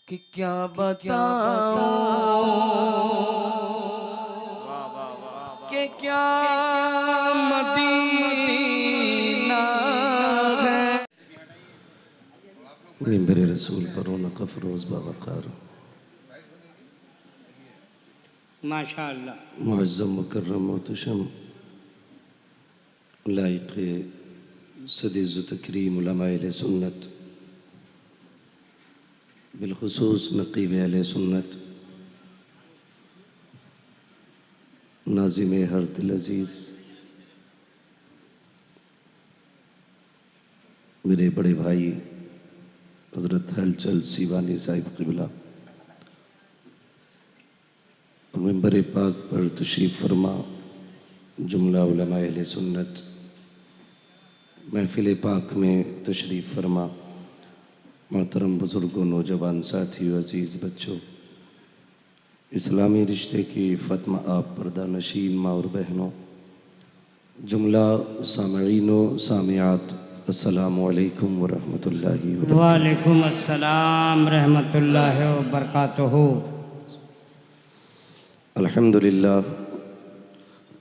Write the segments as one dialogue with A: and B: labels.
A: कि क्या बताऊं कि क्या मदीना है।
B: मिंबर रसूल पर रौनक़ फ़रोज़ बावक़ार
C: माशाअल्लाह
B: मुअज़्ज़म मुकर्रम मुहतशम लाइक़ सदीज़ तकरीम उलमाए अहले सुन्नत बिलख़ुसूस नक़ीब अहले सुन्नत नाज़िम हर दिल अज़ीज़ मेरे बड़े भाई हज़रत हलचल सीवानी साहिब क़िबला और मिंबर पाक पर तशरीफ़ फरमा जुमला उलमाए अहले सुन्नत महफ़िल पाक में तशरीफ़ फरमा मोहतरम बुज़ुर्गों नौजवान साथियों अज़ीज़ बच्चों इस्लामी रिश्ते की फ़ातिमा आप पर्दा नशीन माँ और बहनों जुमला सामईनो सामियात अस्सलामु अलैकुम व रहमतुल्लाहि व बरकातुहू।
C: वालेकुम अस्सलाम रहमतुल्लाहि व बरकातुहू।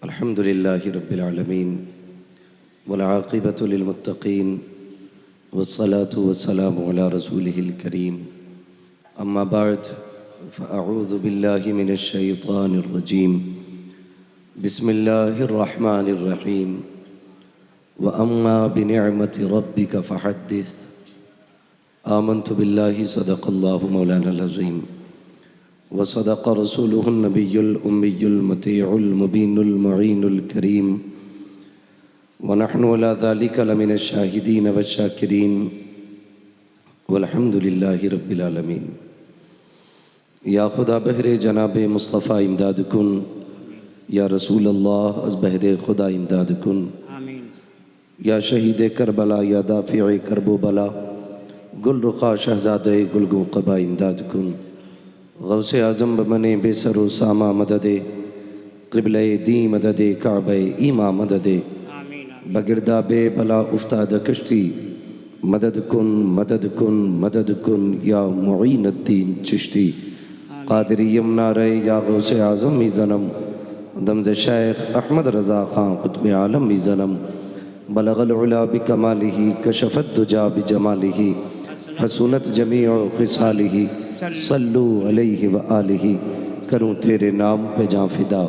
B: अल्हम्दुलिल्लाहि रब्बिल आलमीन वल आक़िबतु लिल मुत्तक़ीन वस्सलातु वस्सलामु अला रसूलिहिल करीम अम्मा बाद फ़अऊज़ु बिल्लाहि मिनश शैतानिर रजीम बिस्मिल्लाहिर रहमानिर रहीम व अम्मा बिनिअमति रब्बिक फ़हद्दिस आमन्तु बिल्लाहि सदक़ल्लाहु मौलानल अज़ीम व सदक़ रसूलुहुन नबियुल उम्मियुल मुतीउल मुबीनुल मुईनुल करीम व नहनु अला ज़ालिका लमिनश शाहिदीन व शाकिरीन वल्हम्दुलिल्लाहि रब्बिल आलमीन। या खुदा बहरे जनाब मुस्तफ़ा इमदाद कुन या रसूल अल्लाह अज़ बहरे खुदा इमदाद कुन
C: आमीन।
B: या शहीद करबला या दाफ़िए करबो बला गुल रुखा शहज़ादे गुलगो क़बा इमदाद कुन गौसे आज़म बमने बेसरो सामा मददे क़िबले दी मददे काबे ईमा मददे
C: आमीन।
B: बगिरदा बे बला उफ्ताद कश्ती मदद कुन मदद कुन मदद कुन या मुईनुद्दीन चिश्ती क़ादिरी यमुना रे या गौसे आज़म मीज़नम दमज़ शेख अहमद रज़ा ख़ान क़ुत्ब आलम मीज़नम बलगल उला बिकमालिही कशफ़त दुजा बिजमालिही हसूनत जमीअ ख़िसालिही सल्लु अलैहि व आलिही। करूँ तेरे नाम पे जाँ फ़िदा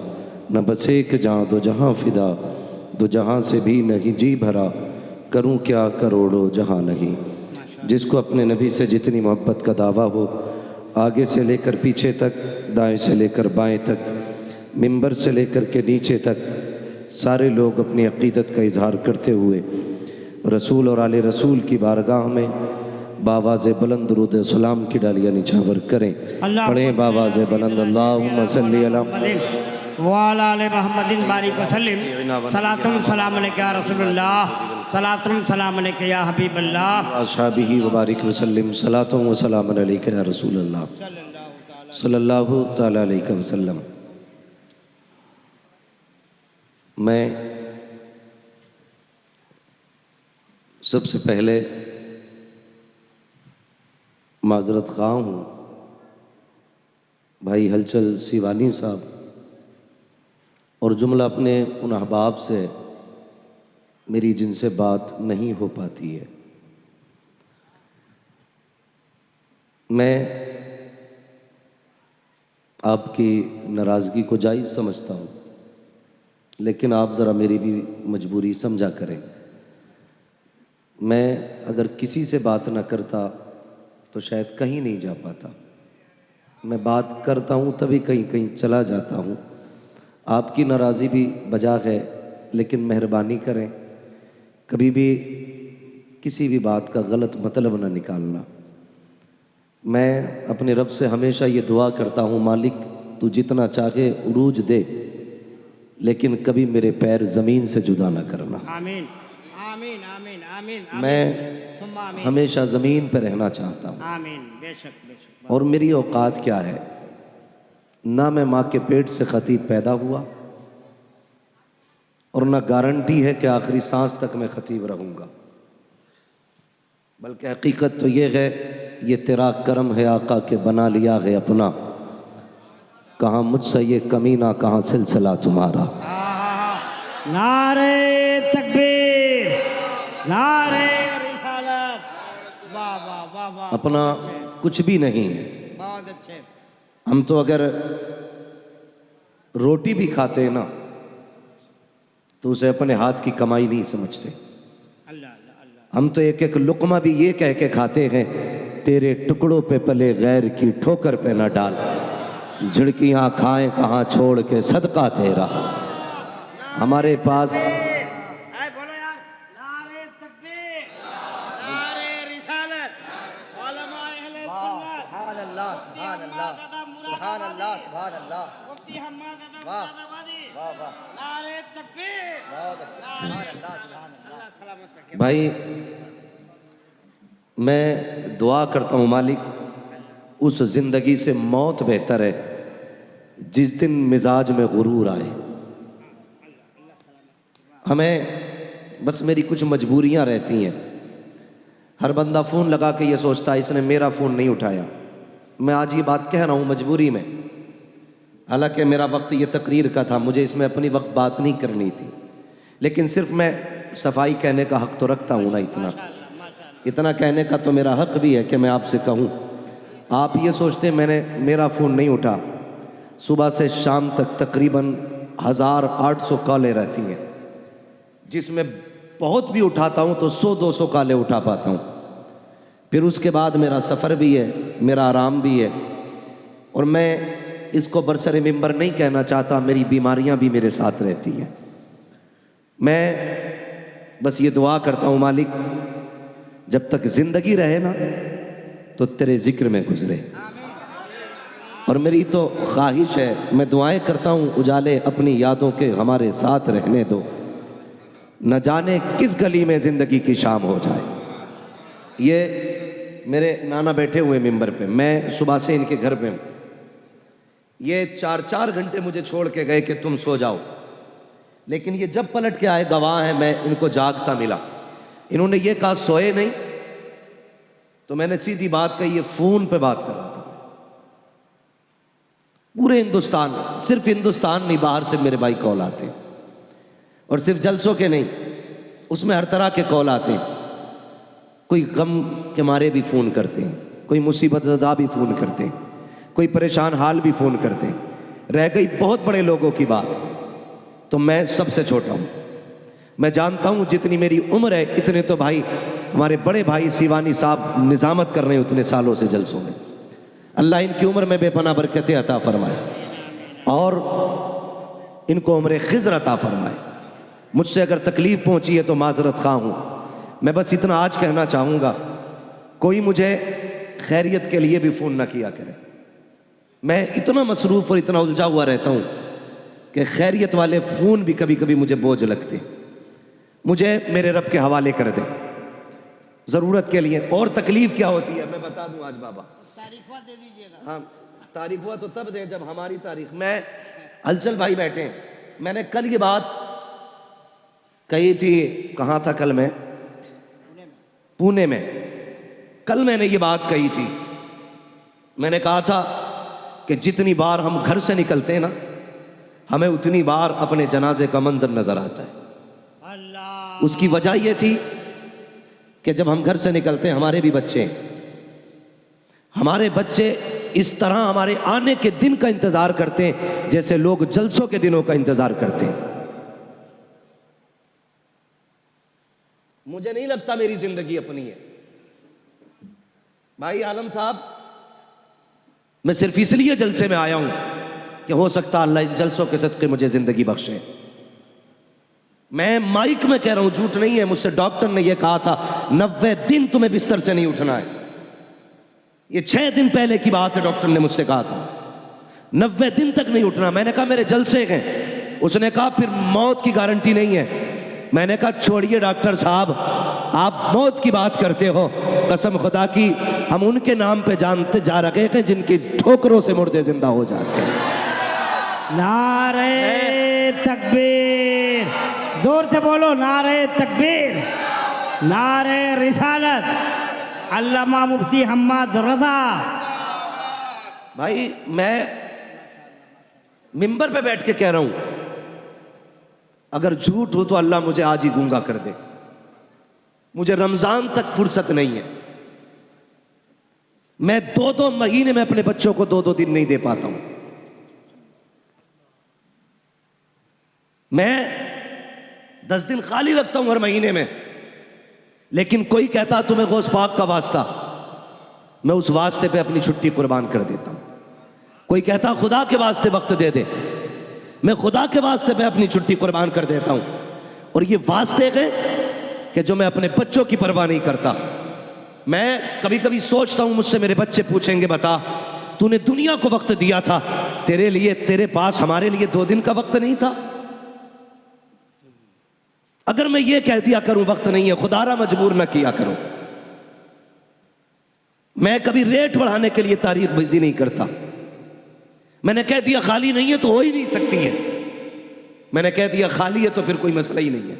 B: न बस एक जाँ दो जहाँ फ़िदा दो जहाँ से भी नहीं जी भरा करूँ क्या करोड़ों जहाँ नहीं। जिसको अपने नबी से जितनी मोहब्बत का दावा हो आगे से लेकर पीछे तक दाएं से लेकर बाएं तक मिंबर से लेकर के नीचे तक सारे लोग अपनी अक़ीदत का इजहार करते हुए रसूल और आले रसूल की बारगाह में बावाज़ बुलंद दुरूद सलाम की डालियाँ निछावर करें। पढ़ें बावाज़ बुलंद अल्लाहुम्मा सल्ली अला
C: व अला आले मुहम्मदिन बारिक वसल्लिम सलातुन सलाम अलैका या रसूलुल्लाह सलातुन सलाम अलैका या हबीबल्लाह
B: अस्हाबिही व बारिक वसल्लिम सलातुन व सलाम अलैका या रसूलल्लाह सल्लल्लाहु तआला अलैहि वसल्लम। मैं सबसे पहले माज़रत ख़्वाह हूँ भाई हलचल सीवानी साहब और जुमला अपने उन अहबाब से मेरी जिनसे बात नहीं हो पाती है। मैं आपकी नाराज़गी को जायज़ समझता हूँ लेकिन आप ज़रा मेरी भी मजबूरी समझा करें। मैं अगर किसी से बात ना करता तो शायद कहीं नहीं जा पाता। मैं बात करता हूँ तभी कहीं कहीं चला जाता हूँ। आपकी नाराज़ी भी बजा है लेकिन मेहरबानी करें कभी भी किसी भी बात का गलत मतलब ना निकालना। मैं अपने रब से हमेशा ये दुआ करता हूँ मालिक तू जितना चाहे उरूज दे लेकिन कभी मेरे पैर ज़मीन से जुदा ना करना।
C: आमीन आमीन आमीन आमीन।
B: मैं हमेशा ज़मीन पर रहना चाहता हूँ।
C: आमीन बेशक बेशक।
B: और मेरी औकात क्या है ना मैं माँ के पेट से ख़तीब पैदा हुआ और ना गारंटी है कि आखिरी सांस तक मैं ख़तीब रहूँगा। बल्कि हकीकत तो ये है, ये तेरा करम है आका के बना लिया है अपना, कहाँ मुझसे ये कमीना कहाँ सिलसिला तुम्हारा।
C: नारे तकबीर, नारे रिसालत। वाह वाह वाह वाह।
B: अपना कुछ भी नहीं है।
C: बहुत अच्छे।
B: हम तो अगर रोटी भी खाते हैं ना तो उसे अपने हाथ की कमाई नहीं समझते।
C: अल्लाह अल्लाह अल्लाह।
B: हम तो एक एक लुकमा भी ये कह के खाते हैं, तेरे टुकड़ों पे पले गैर की ठोकर पे न डाल, झिड़कियां खाएं कहाँ छोड़ के सदका तेरा। हमारे पास
C: बोलो यार, नारे तकबीर, नारे रिसालत, उलमाए अहले सुन्नत।
A: सुभान अल्लाह, सुभान अल्लाह, सुभान अल्लाह, सुभान अल्लाह।
C: मुफ्ती हम्माद अदा
A: वाह।
C: मुरादाबादी।
A: वाह वाह,
C: नारे तकबीर,
A: बहुत अच्छा, सुभान अल्लाह, सुभान अल्लाह।
C: अल्लाह सलामत रखे।
B: भाई मैं दुआ करता हूँ मालिक उस ज़िंदगी से मौत बेहतर है जिस दिन मिजाज में गुरूर आए। हमें बस मेरी कुछ मजबूरियां रहती हैं। हर बंदा फ़ोन लगा के ये सोचता है इसने मेरा फ़ोन नहीं उठाया। मैं आज ये बात कह रहा हूँ मजबूरी में, हालांकि मेरा वक्त ये तकरीर का था, मुझे इसमें अपनी वक्त बात नहीं करनी थी, लेकिन सिर्फ मैं सफाई कहने का हक तो रखता हूँ ना। इतना कहने का तो मेरा हक भी है कि मैं आपसे कहूँ। आप ये सोचते मैंने मेरा फ़ोन नहीं उठा, सुबह से शाम तक तकरीबन 1800 कॉलें रहती हैं, जिसमें बहुत भी उठाता हूँ तो 100-200 कॉलें उठा पाता हूँ। फिर उसके बाद मेरा सफ़र भी है, मेरा आराम भी है, और मैं इसको बरसरे मिंबर नहीं कहना चाहता, मेरी बीमारियाँ भी मेरे साथ रहती हैं। मैं बस ये दुआ करता हूँ मालिक जब तक ज़िंदगी रहे ना तो तेरे ज़िक्र में गुजरे, और मेरी तो ख्वाहिश है, मैं दुआएं करता हूँ उजाले अपनी यादों के हमारे साथ रहने दो, न जाने किस गली में ज़िंदगी की शाम हो जाए। ये मेरे नाना बैठे हुए मिंबर पे, मैं सुबह से इनके घर पे हूँ। ये 4-4 घंटे मुझे छोड़ के गए कि तुम सो जाओ, लेकिन ये जब पलट के आए गवाह हैं, मैं इनको जागता मिला। इन्होंने ये कहा सोए नहीं, तो मैंने सीधी बात कही, ये फ़ोन पे बात कर रहा था। पूरे हिंदुस्तान, सिर्फ हिंदुस्तान नहीं, बाहर से मेरे भाई कॉल आते हैं, और सिर्फ जलसों के नहीं, उसमें हर तरह के कॉल आते हैं। कोई गम के मारे भी फ़ोन करते हैं, कोई मुसीबत ज़दा भी फ़ोन करते हैं, कोई परेशान हाल भी फ़ोन करते हैं। रह गई बहुत बड़े लोगों की बात, तो मैं सबसे छोटा हूँ। मैं जानता हूँ जितनी मेरी उम्र है इतने तो भाई हमारे बड़े भाई सीवानी साहब निज़ामत कर रहे हैं उतने सालों से जलसों में। अल्लाह इनकी उम्र में बेपनाह बरकतें अता फरमाए और इनको उम्र खिज़र अता फरमाए। मुझसे अगर तकलीफ़ पहुँची है तो माजरत खा हूँ। मैं बस इतना आज कहना चाहूँगा, कोई मुझे खैरियत के लिए भी फ़ोन ना किया करे। मैं इतना मसरूफ़ और इतना उलझा हुआ रहता हूँ कि खैरियत वाले फ़ोन भी कभी कभी मुझे बोझ लगते। मुझे मेरे रब के हवाले कर दे ज़रूरत के लिए। और तकलीफ़ क्या होती है मैं बता दूँ आज बाबा।
C: तारीफ़ दे दीजिएगा।
B: हाँ, तारीफ़ हुआ तो तब दे जब हमारी तारीफ़। मैं हलचल भाई बैठे हैं, मैंने कल ये बात कही थी, कहाँ था कल मैं, पुणे में। कल मैंने ये बात कही थी, मैंने कहा था कि जितनी बार हम घर से निकलते हैं ना, हमें उतनी बार अपने जनाजे का मंजर नज़र आता है।
C: अल्लाह।
B: उसकी वजह ये थी कि जब हम घर से निकलते हैं, हमारे बच्चे इस तरह हमारे आने के दिन का इंतज़ार करते हैं जैसे लोग जलसों के दिनों का इंतज़ार करते हैं। मुझे नहीं लगता मेरी ज़िंदगी अपनी है भाई आलम साहब। मैं सिर्फ इसलिए जलसे में आया हूं कि हो सकता अल्लाह इन जलसों के सदक़े मुझे ज़िंदगी बख्शे। मैं माइक में कह रहा हूं, झूठ नहीं है। मुझसे डॉक्टर ने यह कहा था 90 दिन तुम्हें बिस्तर से नहीं उठना है। ये 6 दिन पहले की बात है, डॉक्टर ने मुझसे कहा था 90 दिन तक नहीं उठना। मैंने कहा मेरे जलसे हैं। उसने कहा फिर मौत की गारंटी नहीं है। मैंने कहा छोड़िए डॉक्टर साहब, आप मौत की बात करते हो, कसम खुदा की हम उनके नाम पे जानते जा रहे हैं जिनकी ठोकरों से मुर्दे जिंदा हो जाते हैं।
C: नारे तकबीर, जोर से बोलो, नारे तकबीर, नारे रिसालत, अल्लामा मुफ्ती हम्माद रजा।
B: भाई मैं मिंबर पे बैठ के कह रहा हूं, अगर झूठ हो तो अल्लाह मुझे आज ही गूंगा कर दे। मुझे रमजान तक फुर्सत नहीं है। मैं 2-2 महीने में अपने बच्चों को 2-2 दिन नहीं दे पाता हूं। मैं 10 दिन खाली रखता हूं हर महीने में, लेकिन कोई कहता तुम्हें गौस पाक का वास्ता, मैं उस वास्ते पे अपनी छुट्टी कुर्बान कर देता हूं। कोई कहता खुदा के वास्ते वक्त दे दे, मैं खुदा के वास्ते पे अपनी छुट्टी कुर्बान कर देता हूं। और ये वास्ते हैं कि जो मैं अपने बच्चों की परवाह नहीं करता। मैं कभी कभी सोचता हूं, मुझसे मेरे बच्चे पूछेंगे बता तूने दुनिया को वक्त दिया था, तेरे लिए तेरे पास हमारे लिए 2 दिन का वक्त नहीं था? अगर मैं ये कह दिया करूं वक्त नहीं है, खुदारा मजबूर न किया करो। मैं कभी रेट बढ़ाने के लिए तारीख बिजी नहीं करता। मैंने कह दिया खाली नहीं है तो हो ही नहीं सकती है। मैंने कह दिया खाली है तो फिर कोई मसला ही नहीं है।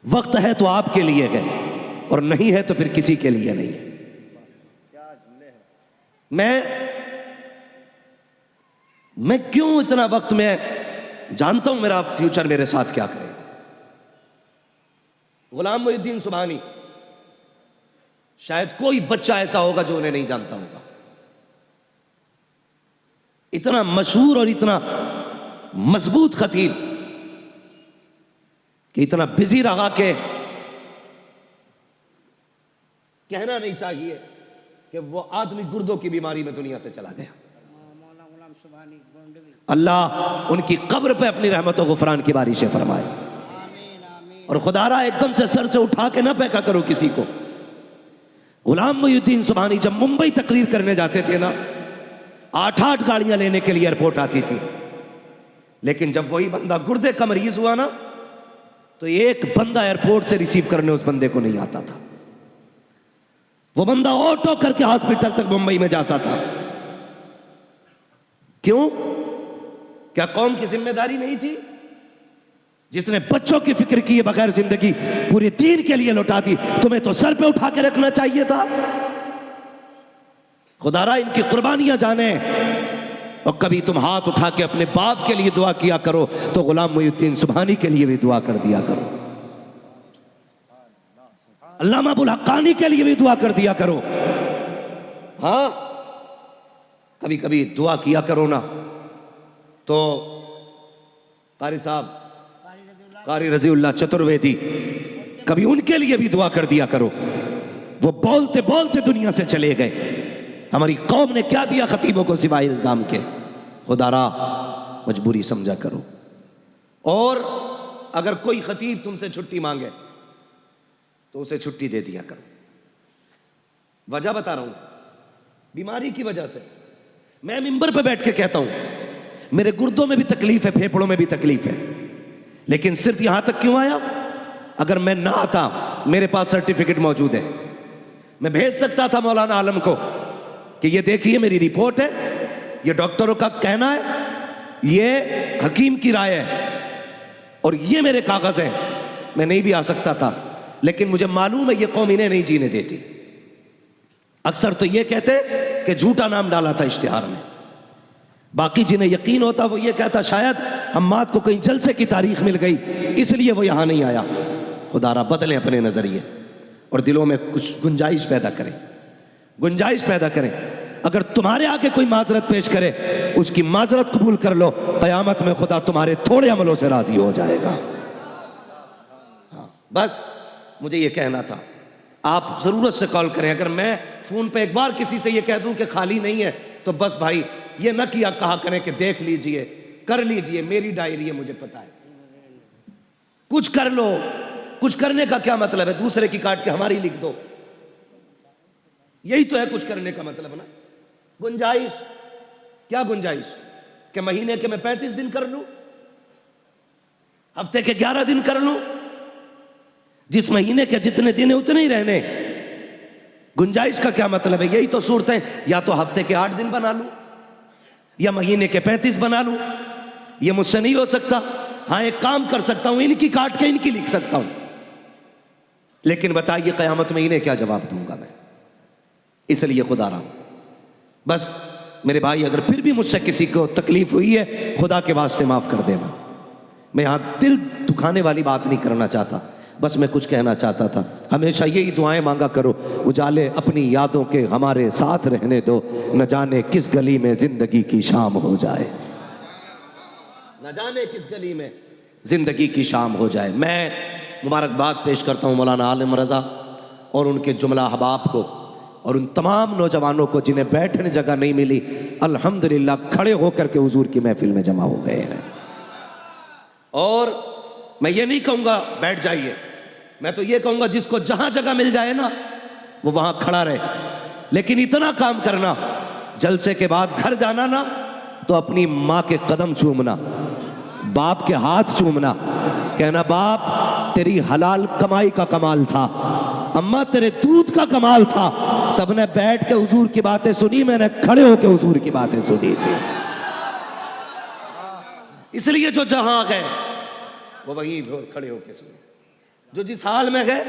B: वक्त है तो आपके लिए है, और नहीं है तो फिर किसी के लिए नहीं है। मैं क्यों इतना वक्त, मैं जानता हूं मेरा फ्यूचर मेरे साथ क्या करेगा। गुलाम मोहिउद्दीन सुबहानी, शायद कोई बच्चा ऐसा होगा जो उन्हें नहीं जानता होगा। इतना मशहूर और इतना मजबूत खतीब कि इतना बिजी रहा कि कहना नहीं चाहिए कि वो आदमी गुर्दों की बीमारी में दुनिया से चला गया। अल्लाह उनकी कब्र पे अपनी रहमत और गुफरान की बारिशें फरमाए। और खुदारा एकदम से सर से उठा के ना फेंका करो किसी को। गुलाम मोहिउद्दीन सुबहानी जब मुंबई तकरीर करने जाते थे ना, 8-8 गाड़ियां लेने के लिए एयरपोर्ट आती थी, लेकिन जब वही बंदा गुर्दे का मरीज हुआ ना, तो एक बंदा एयरपोर्ट से रिसीव करने उस बंदे को नहीं आता था। वो बंदा ऑटो करके हॉस्पिटल तक मुंबई में जाता था। क्यों? क्या कौम की जिम्मेदारी नहीं थी? जिसने बच्चों की फिक्र की है बगैर जिंदगी पूरे दीन के लिए लौटा दी, तुम्हें तो सर पे उठा के रखना चाहिए था। खुदारा इनकी कुर्बानियां जाने। और कभी तुम हाथ उठा के अपने बाप के लिए दुआ किया करो तो गुलाम मोहिउद्दीन सुबहानी के लिए भी दुआ कर दिया करो। अल्लामा अबुल हक्कानी के लिए भी दुआ कर दिया करो। हाँ, कभी कभी दुआ किया करो ना। तो कारी साहब, कारी रजीउल्लाह चतुर्वेदी, कभी उनके लिए भी दुआ कर दिया करो। वो बोलते बोलते दुनिया से चले गए। हमारी कौम ने क्या दिया खतीबों को सिवाय इल्जाम के? खुदारा मजबूरी समझा करो। और अगर कोई खतीब तुमसे छुट्टी मांगे तो उसे छुट्टी दे दिया करो। वजह बता रहा हूं, बीमारी की वजह से। मैं मिंबर पे बैठ के कहता हूं मेरे गुर्दों में भी तकलीफ है, फेफड़ों में भी तकलीफ है, लेकिन सिर्फ यहां तक क्यों आया? अगर मैं ना आता, मेरे पास सर्टिफिकेट मौजूद है, मैं भेज सकता था मौलाना आलम को कि ये देखिए मेरी रिपोर्ट है, ये डॉक्टरों का कहना है, ये हकीम की राय है, और ये मेरे कागज हैं। मैं नहीं भी आ सकता था, लेकिन मुझे मालूम है ये कौम इन्हें नहीं जीने देती। अक्सर तो ये कहते कि झूठा नाम डाला था इश्तिहार में। बाकी जिन्हें यकीन होता वो ये कहता शायद हम्माद को कहीं जलसे की तारीख मिल गई इसलिए वो यहां नहीं आया। खुदारा बदलें अपने नजरिए और दिलों में कुछ गुंजाइश पैदा करें, गुंजाइश पैदा करें। अगर तुम्हारे आगे कोई माजरत पेश करे, उसकी माजरत कबूल कर लो। कयामत में खुदा तुम्हारे थोड़े अमलों से राजी हो जाएगा। हाँ, बस मुझे ये कहना था। आप जरूरत से कॉल करें। अगर मैं फोन पे एक बार किसी से ये कह दूं कि खाली नहीं है, तो बस भाई ये न किया कहा करें कि देख लीजिए, कर लीजिए, मेरी डायरी है, मुझे पता है। कुछ कर लो। कुछ करने का क्या मतलब है? दूसरे की काट के हमारी लिख दो, यही तो है कुछ करने का मतलब ना। गुंजाइश, क्या गुंजाइश? कि महीने के मैं 35 दिन कर लूं, हफ्ते के 11 दिन कर लूं, जिस महीने के जितने दिन है उतने ही रहने। गुंजाइश का क्या मतलब है? यही तो सूरत है, या तो हफ्ते के 8 दिन बना लूं या महीने के 35 बना लूं। ये मुझसे नहीं हो सकता। हाँ, एक काम कर सकता हूं, इनकी काट के इनकी लिख सकता हूं, लेकिन बताइए क़यामत में इन्हें क्या जवाब दूंगा मैं। इसलिए खुदा रहा, बस मेरे भाई अगर फिर भी मुझसे किसी को तकलीफ हुई है, खुदा के वास्ते माफ़ कर देना। मैं यहाँ दिल दुखाने वाली बात नहीं करना चाहता, बस मैं कुछ कहना चाहता था। हमेशा यही दुआएं मांगा करो, उजाले अपनी यादों के हमारे साथ रहने दो, न जाने किस गली में जिंदगी की शाम हो जाए, न जाने किस गली में जिंदगी की शाम हो जाए। मैं मुबारकबाद पेश करता हूँ मौलाना आलिम रज़ा और उनके जुमला अहबाब को और उन तमाम नौजवानों को जिन्हें बैठने जगह नहीं मिली, अल्हम्दुलिल्लाह खड़े होकर के हुजूर की महफिल में जमा हो गए हैं। और मैं ये नहीं कहूँगा बैठ जाइए, मैं तो ये कहूँगा जिसको जहाँ जगह मिल जाए ना वो वहाँ खड़ा रहे। लेकिन इतना काम करना, जलसे के बाद घर जाना ना तो अपनी माँ के कदम चूमना, बाप के हाथ चूमना, कहना बाप तेरी हलाल कमाई का कमाल था, अम्मा तेरे दूध का कमाल था। सबने बैठ के हुजूर की बातें सुनी, मैंने खड़े होके हुजूर की बातें सुनी थी। इसलिए जो जहां गए वो वहीं खड़े होके सुने, जो जिस हाल में गए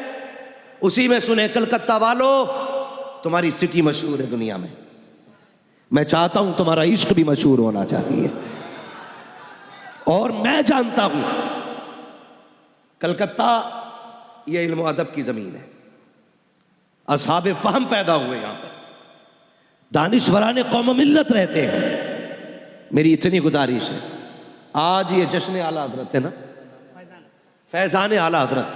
B: उसी में सुने। कलकत्ता वालों, तुम्हारी सिटी मशहूर है दुनिया में, मैं चाहता हूं तुम्हारा इश्क भी मशहूर होना चाहिए। और मैं जानता हूं कलकत्ता ये इल्म अदब की जमीन है, असहाबे फहम पैदा हुए यहां पर, दानिशवराने कौम मिल्लत रहते हैं। मेरी इतनी गुजारिश है, आज ये जश्न आला हजरत है ना, फैजान आला हजरत,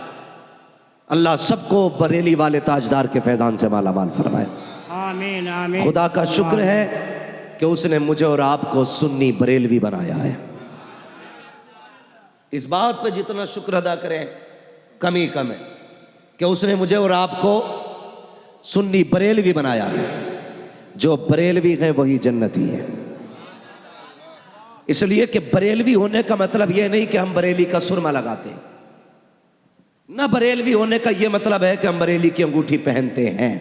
B: अल्लाह सबको बरेली वाले ताजदार के फैजान से माला माल फरमाए।
C: आमीन आमीन।
B: खुदा का शुक्र है कि उसने मुझे और आपको सुन्नी बरेलवी बनाया है। इस बात पे जितना शुक्र अदा करें कम ही कम है कि उसने मुझे और आपको सुन्नी बरेलवी बनाया है। जो बरेलवी है वही जन्नती है। इसलिए कि बरेलवी होने का मतलब यह नहीं कि हम बरेली का सुरमा लगाते हैं, न बरेलवी होने का यह मतलब है कि हम बरेली की अंगूठी पहनते हैं,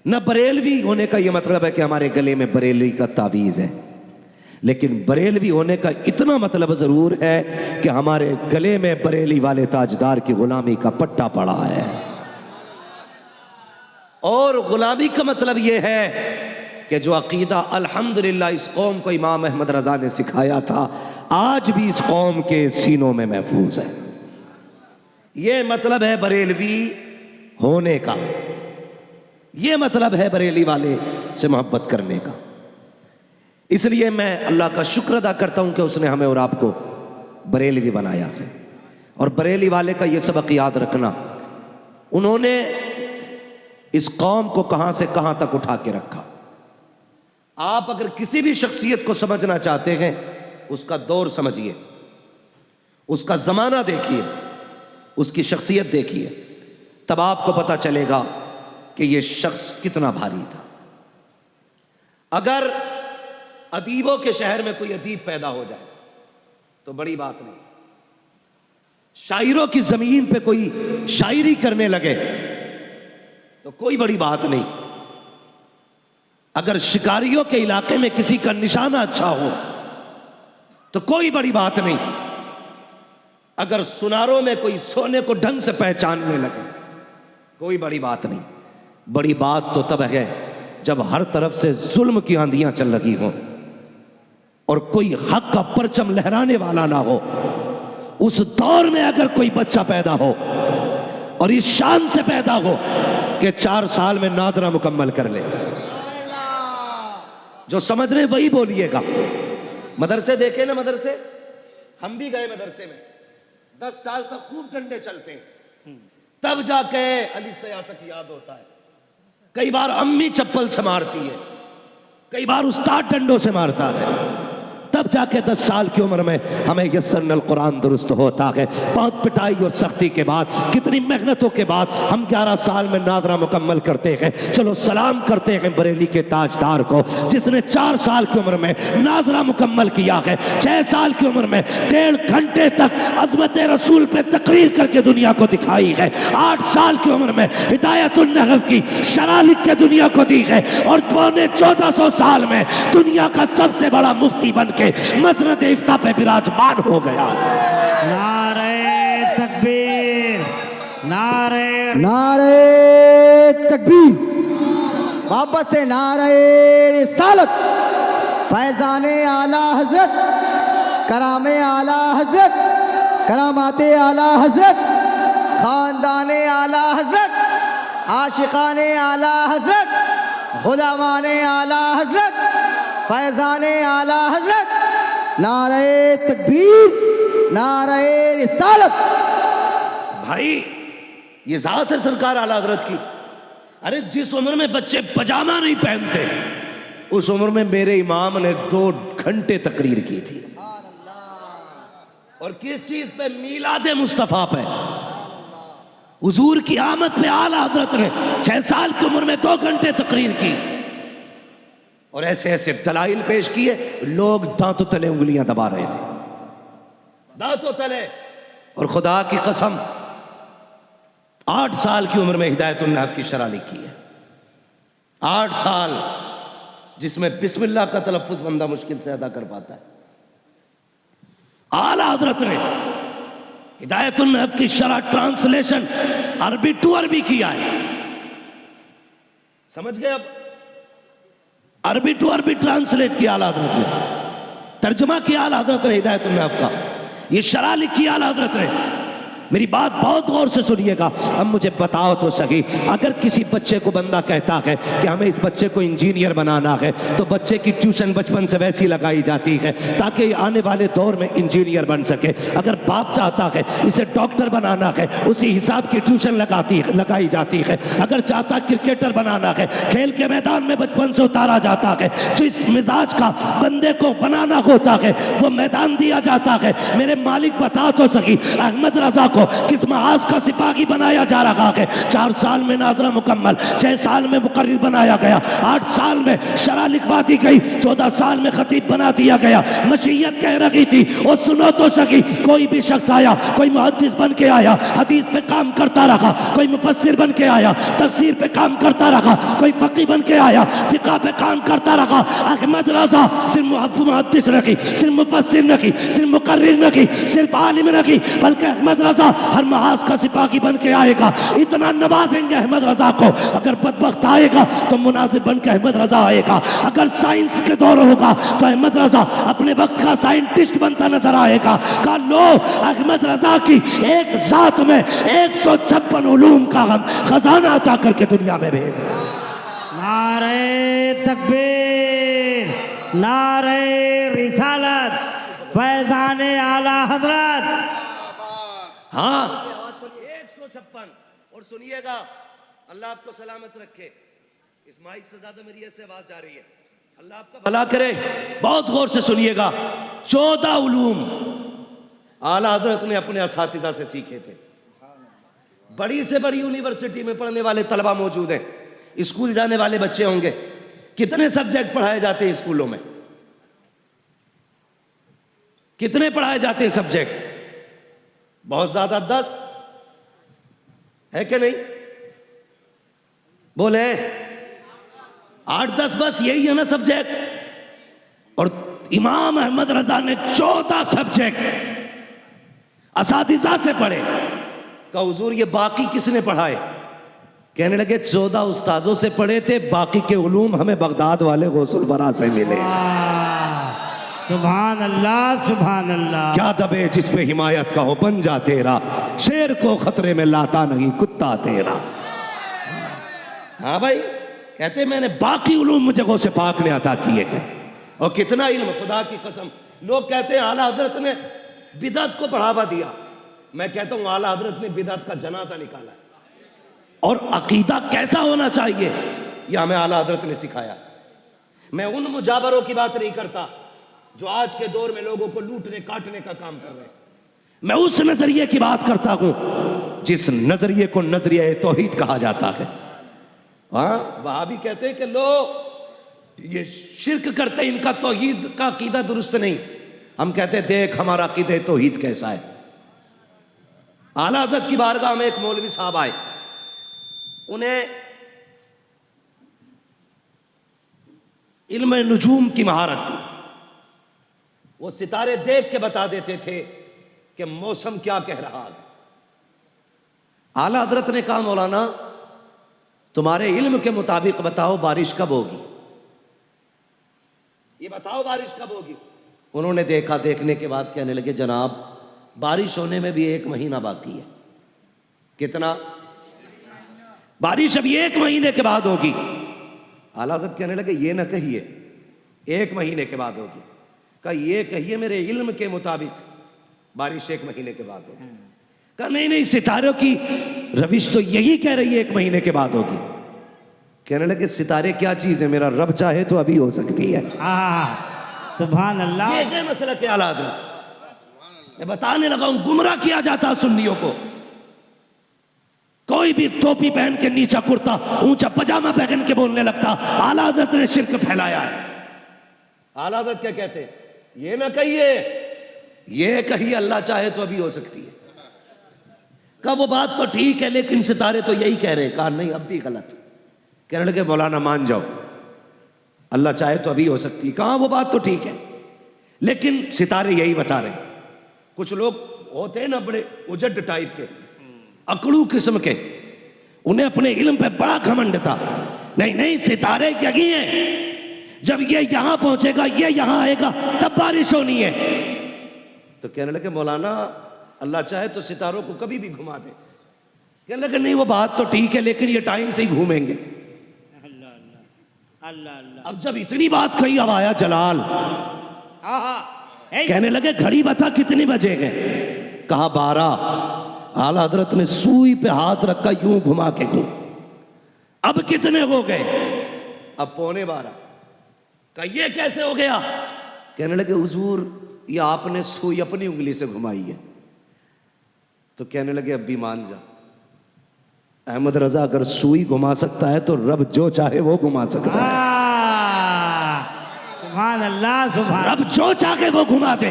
B: न बरेलवी होने का यह मतलब है कि हमारे गले में बरेली का तावीज़ है। लेकिन बरेलवी होने का इतना मतलब ज़रूर है कि हमारे गले में बरेली वाले ताजदार की गुलामी का पट्टा पड़ा है। और गुलामी का मतलब यह है कि जो अकीदा अल्हम्दुलिल्लाह इस कौम को इमाम अहमद रज़ा ने सिखाया था, आज भी इस कौम के सीनों में महफूज है। यह मतलब है बरेलवी होने का, यह मतलब है बरेली वाले से मोहब्बत करने का। इसलिए मैं अल्लाह का शुक्र अदा करता हूं कि उसने हमें और आपको बरेलवी बनाया है। और बरेली वाले का यह सबक याद रखना, उन्होंने इस कौम को कहां से कहां तक उठा के रखा। आप अगर किसी भी शख्सियत को समझना चाहते हैं, उसका दौर समझिए, उसका ज़माना देखिए, उसकी शख्सियत देखिए, तब आपको पता चलेगा कि यह शख्स कितना भारी था। अगर अदीबों के शहर में कोई अदीब पैदा हो जाए तो बड़ी बात नहीं, शायरों की ज़मीन पे कोई शायरी करने लगे तो कोई बड़ी बात नहीं, अगर शिकारियों के इलाके में किसी का निशाना अच्छा हो तो कोई बड़ी बात नहीं, अगर सुनारों में कोई सोने को ढंग से पहचानने लगे कोई बड़ी बात नहीं। बड़ी बात तो तब है जब हर तरफ से जुल्म की आंधियां चल रही हों और कोई हक का परचम लहराने वाला ना हो। उस दौर में अगर कोई बच्चा पैदा हो और इस शान से पैदा हो कि 4 साल में नाज़रा मुकम्मल कर ले, जो समझ रहे वही बोलिएगा। मदरसे देखे ना, मदरसे हम भी गए मदरसे में, 10 साल तक खूब डंडे चलते हैं, तब जाके अलिफ से या तक याद होता है। कई बार अम्मी चप्पल से मारती है, कई बार उस्ताद डंडों से मारता है, तब जाके 10 साल की उम्र में हमें यस्सरनल कुरान दुरुस्त होता है। बहुत पिटाई और सख्ती के बाद, कितनी मेहनतों के बाद हम 11 साल में नाज़रा मुकम्मल करते हैं। चलो सलाम करते हैं बरेली के ताजदार को जिसने 4 साल की उम्र में नाज़रा मुकम्मल किया है, 6 साल की उम्र में 1.5 घंटे तक अज़मत रसूल पे तकरीर करके दुनिया को दिखाई है, 8 साल की उम्र में हिदायतुन नहव की शरह लिख के दुनिया को दी है, और 1400 साल में दुनिया का सबसे बड़ा मुफ्ती बन के मसनद इफ्ता पे विराजमान हो गया।
C: नारे तकबीर, नारे
D: नारे तकबीर, मोहब्बत से नारे रिसालत, फैजाने आला हजरत, करामे आला हजरत, करामाते आला हजरत, खानदाने आला हजरत, आशिकाने आला हजरत, गुलामाने आला हजरत, फैजाने आला हजरत, नारे तकबीर, नारे रिसालत।
B: भाई ये जात है सरकार आला हजरत की। अरे जिस उम्र में बच्चे पजामा नहीं पहनते उस उम्र में मेरे इमाम ने 2 घंटे तकरीर की थी। और किस चीज पे? मीलाद मुस्तफा पे, हुजूर की आमद पे आला हजरत ने 6 साल की उम्र में 2 घंटे तकरीर की और ऐसे ऐसे दलाइल पेश किए। लोग दांतों तले उंगलियां दबा रहे थे, दांतों तले। और खुदा की कसम 8 साल की उम्र में हिदायतुन नहव की शरह लिखी है। 8 साल, जिसमें बिस्मिल्लाह का तलफ्फुज बंदा मुश्किल से अदा कर पाता है। आला हजरत ने हिदायतुन नहव की शरह ट्रांसलेशन अरबी टू अरबी किया है। समझ गए? अब अरबी टू अरबी ट्रांसलेट किया आला हजरत ने, तर्जुमा किया आला हजरत ने हिदायतुन नहव का, ये शरह लिखी आला हजरत ने। मेरी बात बहुत गौर से सुनिएगा। अब मुझे बताओ तो सही, अगर किसी बच्चे को बंदा कहता है कि हमें इस बच्चे को इंजीनियर बनाना है, तो बच्चे की ट्यूशन बचपन से वैसी लगाई जाती है ताकि आने वाले दौर में इंजीनियर बन सके। अगर बाप चाहता है इसे डॉक्टर बनाना है, उसी हिसाब की ट्यूशन लगाई जाती है। अगर चाहता क्रिकेटर बनाना है, खेल के मैदान में बचपन से उतारा जाता है। जिस मिजाज का बंदे को बनाना होता है वो मैदान दिया जाता है। मेरे मालिक बता तो सकी, अहमद रजा को किस महाज का सिपाही बनाया जा रहा है? 4 साल में नाजरा मुकम्मल, 6 साल में मुकर्रिर बनाया गया, 8 साल में शरह लिखवा दी गई, 14 साल में खतीब बना दिया गया। मशीयत कह रही थी, और सुनो तो सकी, कोई भी शख्स आया, कोई मुहद्दिस बन के आया, हदीस पे काम करता रहा, कोई मुफस्सिर बन के आया, तफसीर पे काम करता रहा, कोई फकीह बन के आया, फिक़ह पे काम करता रहा। अहमद रजा सिर्फ मुहद्दिस नहीं, सिर्फ मुफस्सिर नहीं, सिर्फ मुकर्रिर नहीं, सिर्फ आलिम नहीं, बल्कि अहमद रजा हर महाज का सिपाही बन के आएगा। इतना नवाजेंगे अहमद रजा को। अगर बदबख्त आएगा तो मुनाजिर बन के अहमद रजा आएगा। अगर साइंस के दौर होगा तो अहमद रजा अपने वक्त का साइंटिस्ट बनता नजर आएगा। कहा लो, अहमद रजा की एक जात में 156 उलूम का हम खजाना अता करके दुनिया में भेज।
C: नारे तकबीर, नारे रिसालत, फैजाने आला हजरत।
B: हाँ 156। और सुनिएगा, अल्लाह आपको सलामत रखे। इस माइक से ज्यादा मेरी ऐसे आवाज जा रही है। अल्लाह आपका भला करे। बहुत गौर से सुनिएगा। 14 उलूम आला हजरत ने अपने असातिज़ा से सीखे थे। बड़ी से बड़ी यूनिवर्सिटी में पढ़ने वाले तलबा मौजूद हैं, स्कूल जाने वाले बच्चे होंगे। कितने सब्जेक्ट पढ़ाए जाते हैं स्कूलों में? कितने पढ़ाए जाते हैं सब्जेक्ट? बहुत ज्यादा, 10 है कि नहीं? बोले 8-10 बस, यही है ना सब्जेक्ट। और इमाम अहमद रजा ने 14 सब्जेक्ट असातिज़ा से पढ़े। का हुजूर ये बाकी किसने पढ़ाए? कहने लगे 14 उस्ताजों से पढ़े थे, बाकी के उलूम हमें बगदाद वाले गौसुल वरा से मिले।
C: सुभान अल्लाह, सुभान अल्लाह।
B: क्या दबे जिस पे हिमायत का हो पंजा तेरा, शेर को खतरे में लाता नहीं कुत्ता तेरा। हाँ भाई, कहते मैंने बाकी उलूम मुझे गौसे पाक ने अता किए हैं। और कितना इल्म, खुदा की कसम। लोग कहते हैं आला हजरत ने बिदअत को बढ़ावा दिया। मैं कहता हूं आला हजरत ने बिदअत का जनाजा निकाला। और अकीदा कैसा होना चाहिए यह हमें आला हजरत ने सिखाया। मैं उन मुजाबरों की बात नहीं करता जो आज के दौर में लोगों को लूटने काटने का काम कर रहे हैं। मैं उस नजरिए की बात करता हूं जिस नजरिए को नजरिया तौहीद कहा जाता है। हाँ, वहां भी कहते हैं कि लो ये शिर्क करते, इनका तौहीद का अकीदा दुरुस्त नहीं। हम कहते हैं देख हमारा अकीदा तौहीद कैसा है। आला हज़रत की बारगाह में एक मौलवी साहब आए, उन्हें इल्म नुजूम की महारत थी। वो सितारे देख के बता देते थे कि मौसम क्या कह रहा है। आला हजरत ने कहा मौलाना तुम्हारे इल्म के मुताबिक बताओ बारिश कब होगी, ये बताओ बारिश कब होगी। उन्होंने देखा, देखने के बाद कहने लगे जनाब बारिश होने में भी 1 महीना बाकी है। कितना? बारिश अभी 1 महीने के बाद होगी। आला हज़रत कहने लगे ये ना कहिए 1 महीने के बाद होगी, कहा ये कहिए मेरे इल्म के मुताबिक बारिश 1 महीने के बाद होगी। कहा नहीं नहीं, सितारों की रविश तो यही कह रही है 1 महीने के बाद होगी। कहने लगे सितारे क्या चीज है, मेरा रब चाहे तो अभी हो सकती है।
C: सुभान अल्लाह।
B: ये है मसला के आला हज़रत। मैं बताने लगा हूं, गुमराह किया जाता सुन्नियों को। कोई भी टोपी पहन के, नीचा कुर्ता, ऊंचा पजामा पहन के बोलने लगता आला हज़रत ने शिर्क फैलाया है। आला हज़रत क्या कहते हैं, ये ना कहिए, ये कहिए अल्लाह चाहे तो अभी हो सकती है। कहा वो बात तो ठीक है लेकिन सितारे तो यही कह रहे हैं। कहा नहीं अब भी गलत। कहने लगे मौलाना मान जाओ अल्लाह चाहे तो अभी हो सकती है। कहा वो बात तो ठीक है लेकिन सितारे यही बता रहे हैं। कुछ लोग होते हैं ना बड़े उजड टाइप के, अकड़ू किस्म के, उन्हें अपने इल्म पे बड़ा घमंड था। नहीं नहीं सितारे यही हैं, जब ये यहां पहुंचेगा, ये यहां आएगा तब बारिश होनी है। तो कहने लगे मौलाना अल्लाह चाहे तो सितारों को कभी भी घुमा दे। कहने लगे नहीं वो बात तो ठीक है लेकिन ये टाइम से ही घूमेंगे।
C: अल्लाह अल्लाह।
B: अब जब इतनी बात कही अब आया जलाल। कहने लगे घड़ी बता कितने बजे गए। कहा 12। आला हजरत ने सुई पे हाथ रखा, यूं घुमा के घूम। अब कितने हो गए? अब 11:15। कहा ये कैसे हो गया? कहने लगे हुजूर ये आपने सुई अपनी उंगली से घुमाई है। तो कहने लगे अब भी मान जा। अहमद रजा अगर सुई घुमा सकता है तो रब जो चाहे वो घुमा सकता है।
C: सुभान अल्लाह, सुभान।
B: रब जो चाहे वो घुमा दे।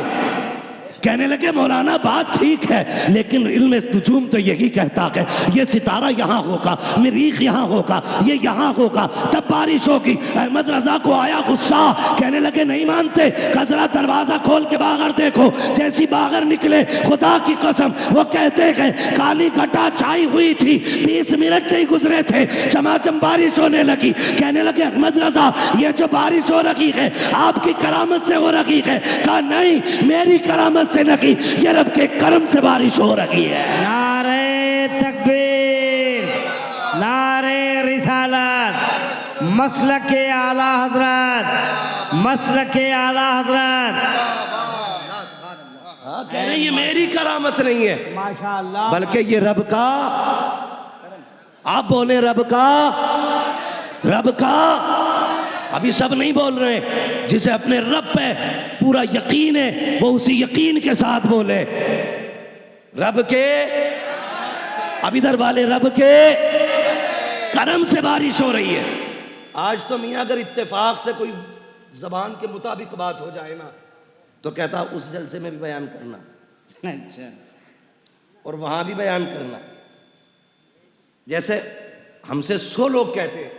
B: कहने लगे मौलाना बात ठीक है लेकिन इल्म नुजूम तो यही कहता है ये सितारा यहाँ होगा, मरीख यहाँ होगा, ये यहाँ होगा तब बारिश होगी। अहमद रजा को आया गुस्सा। कहने लगे नहीं मानते, जरा दरवाजा खोल के बाहर देखो। जैसी बाहर निकले खुदा की कसम वो कहते हैं काली घटा छाई हुई थी, 20 मिनट नहीं गुजरे थे चमाचम बारिश होने लगी। कहने लगे अहमद रजा ये जो बारिश हो रही है आपकी करामत से हो रही है। कहा नहीं मेरी करामत से नहीं, ये रब के करम से बारिश हो रही है।
C: नारे तकबीर, नारे रिसालत, मसलक के आला हजरत, मसलक के आला हजरत।
B: कह रहे ये मेरी करामत नहीं है
C: माशाअल्लाह,
B: बल्कि ये रब का। आप बोले रब का, रब का। अभी सब नहीं बोल रहे। जिसे अपने रब पे पूरा यकीन है वो उसी यकीन के साथ बोले रब के। अब इधर वाले रब के करम से बारिश हो रही है। आज तो मियाँ अगर इत्तेफाक से कोई जबान के मुताबिक बात हो जाए ना तो कहता उस जलसे में भी बयान करना
C: अच्छा,
B: और वहां भी बयान करना। जैसे हमसे 100 लोग कहते हैं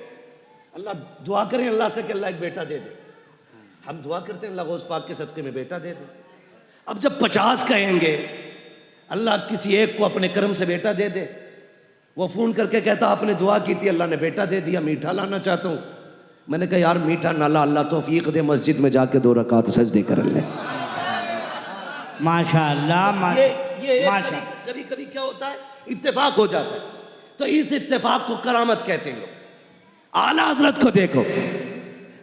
B: अल्लाह दुआ करें अल्लाह से कि अल्लाह एक बेटा दे दे। हम दुआ करते हैं अल्लाह गौस पाक के सदके में बेटा दे दे। अब जब 50 कहेंगे अल्लाह किसी एक को अपने कर्म से बेटा दे दे, वो फोन करके कहता आपने दुआ की थी अल्लाह ने बेटा दे दिया, मीठा लाना चाहता हूं। मैंने कहा यार मीठा ना ला, अल्लाह तौफीक दे मस्जिद में जाके 2 रकात सजदे कर ले।
C: माशाअल्लाह।
B: ये कभी कभी क्या होता है इत्तेफाक हो जाता है, तो इस इत्तेफाक को करामत कहते हैं लोग। आला हजरत को देखो,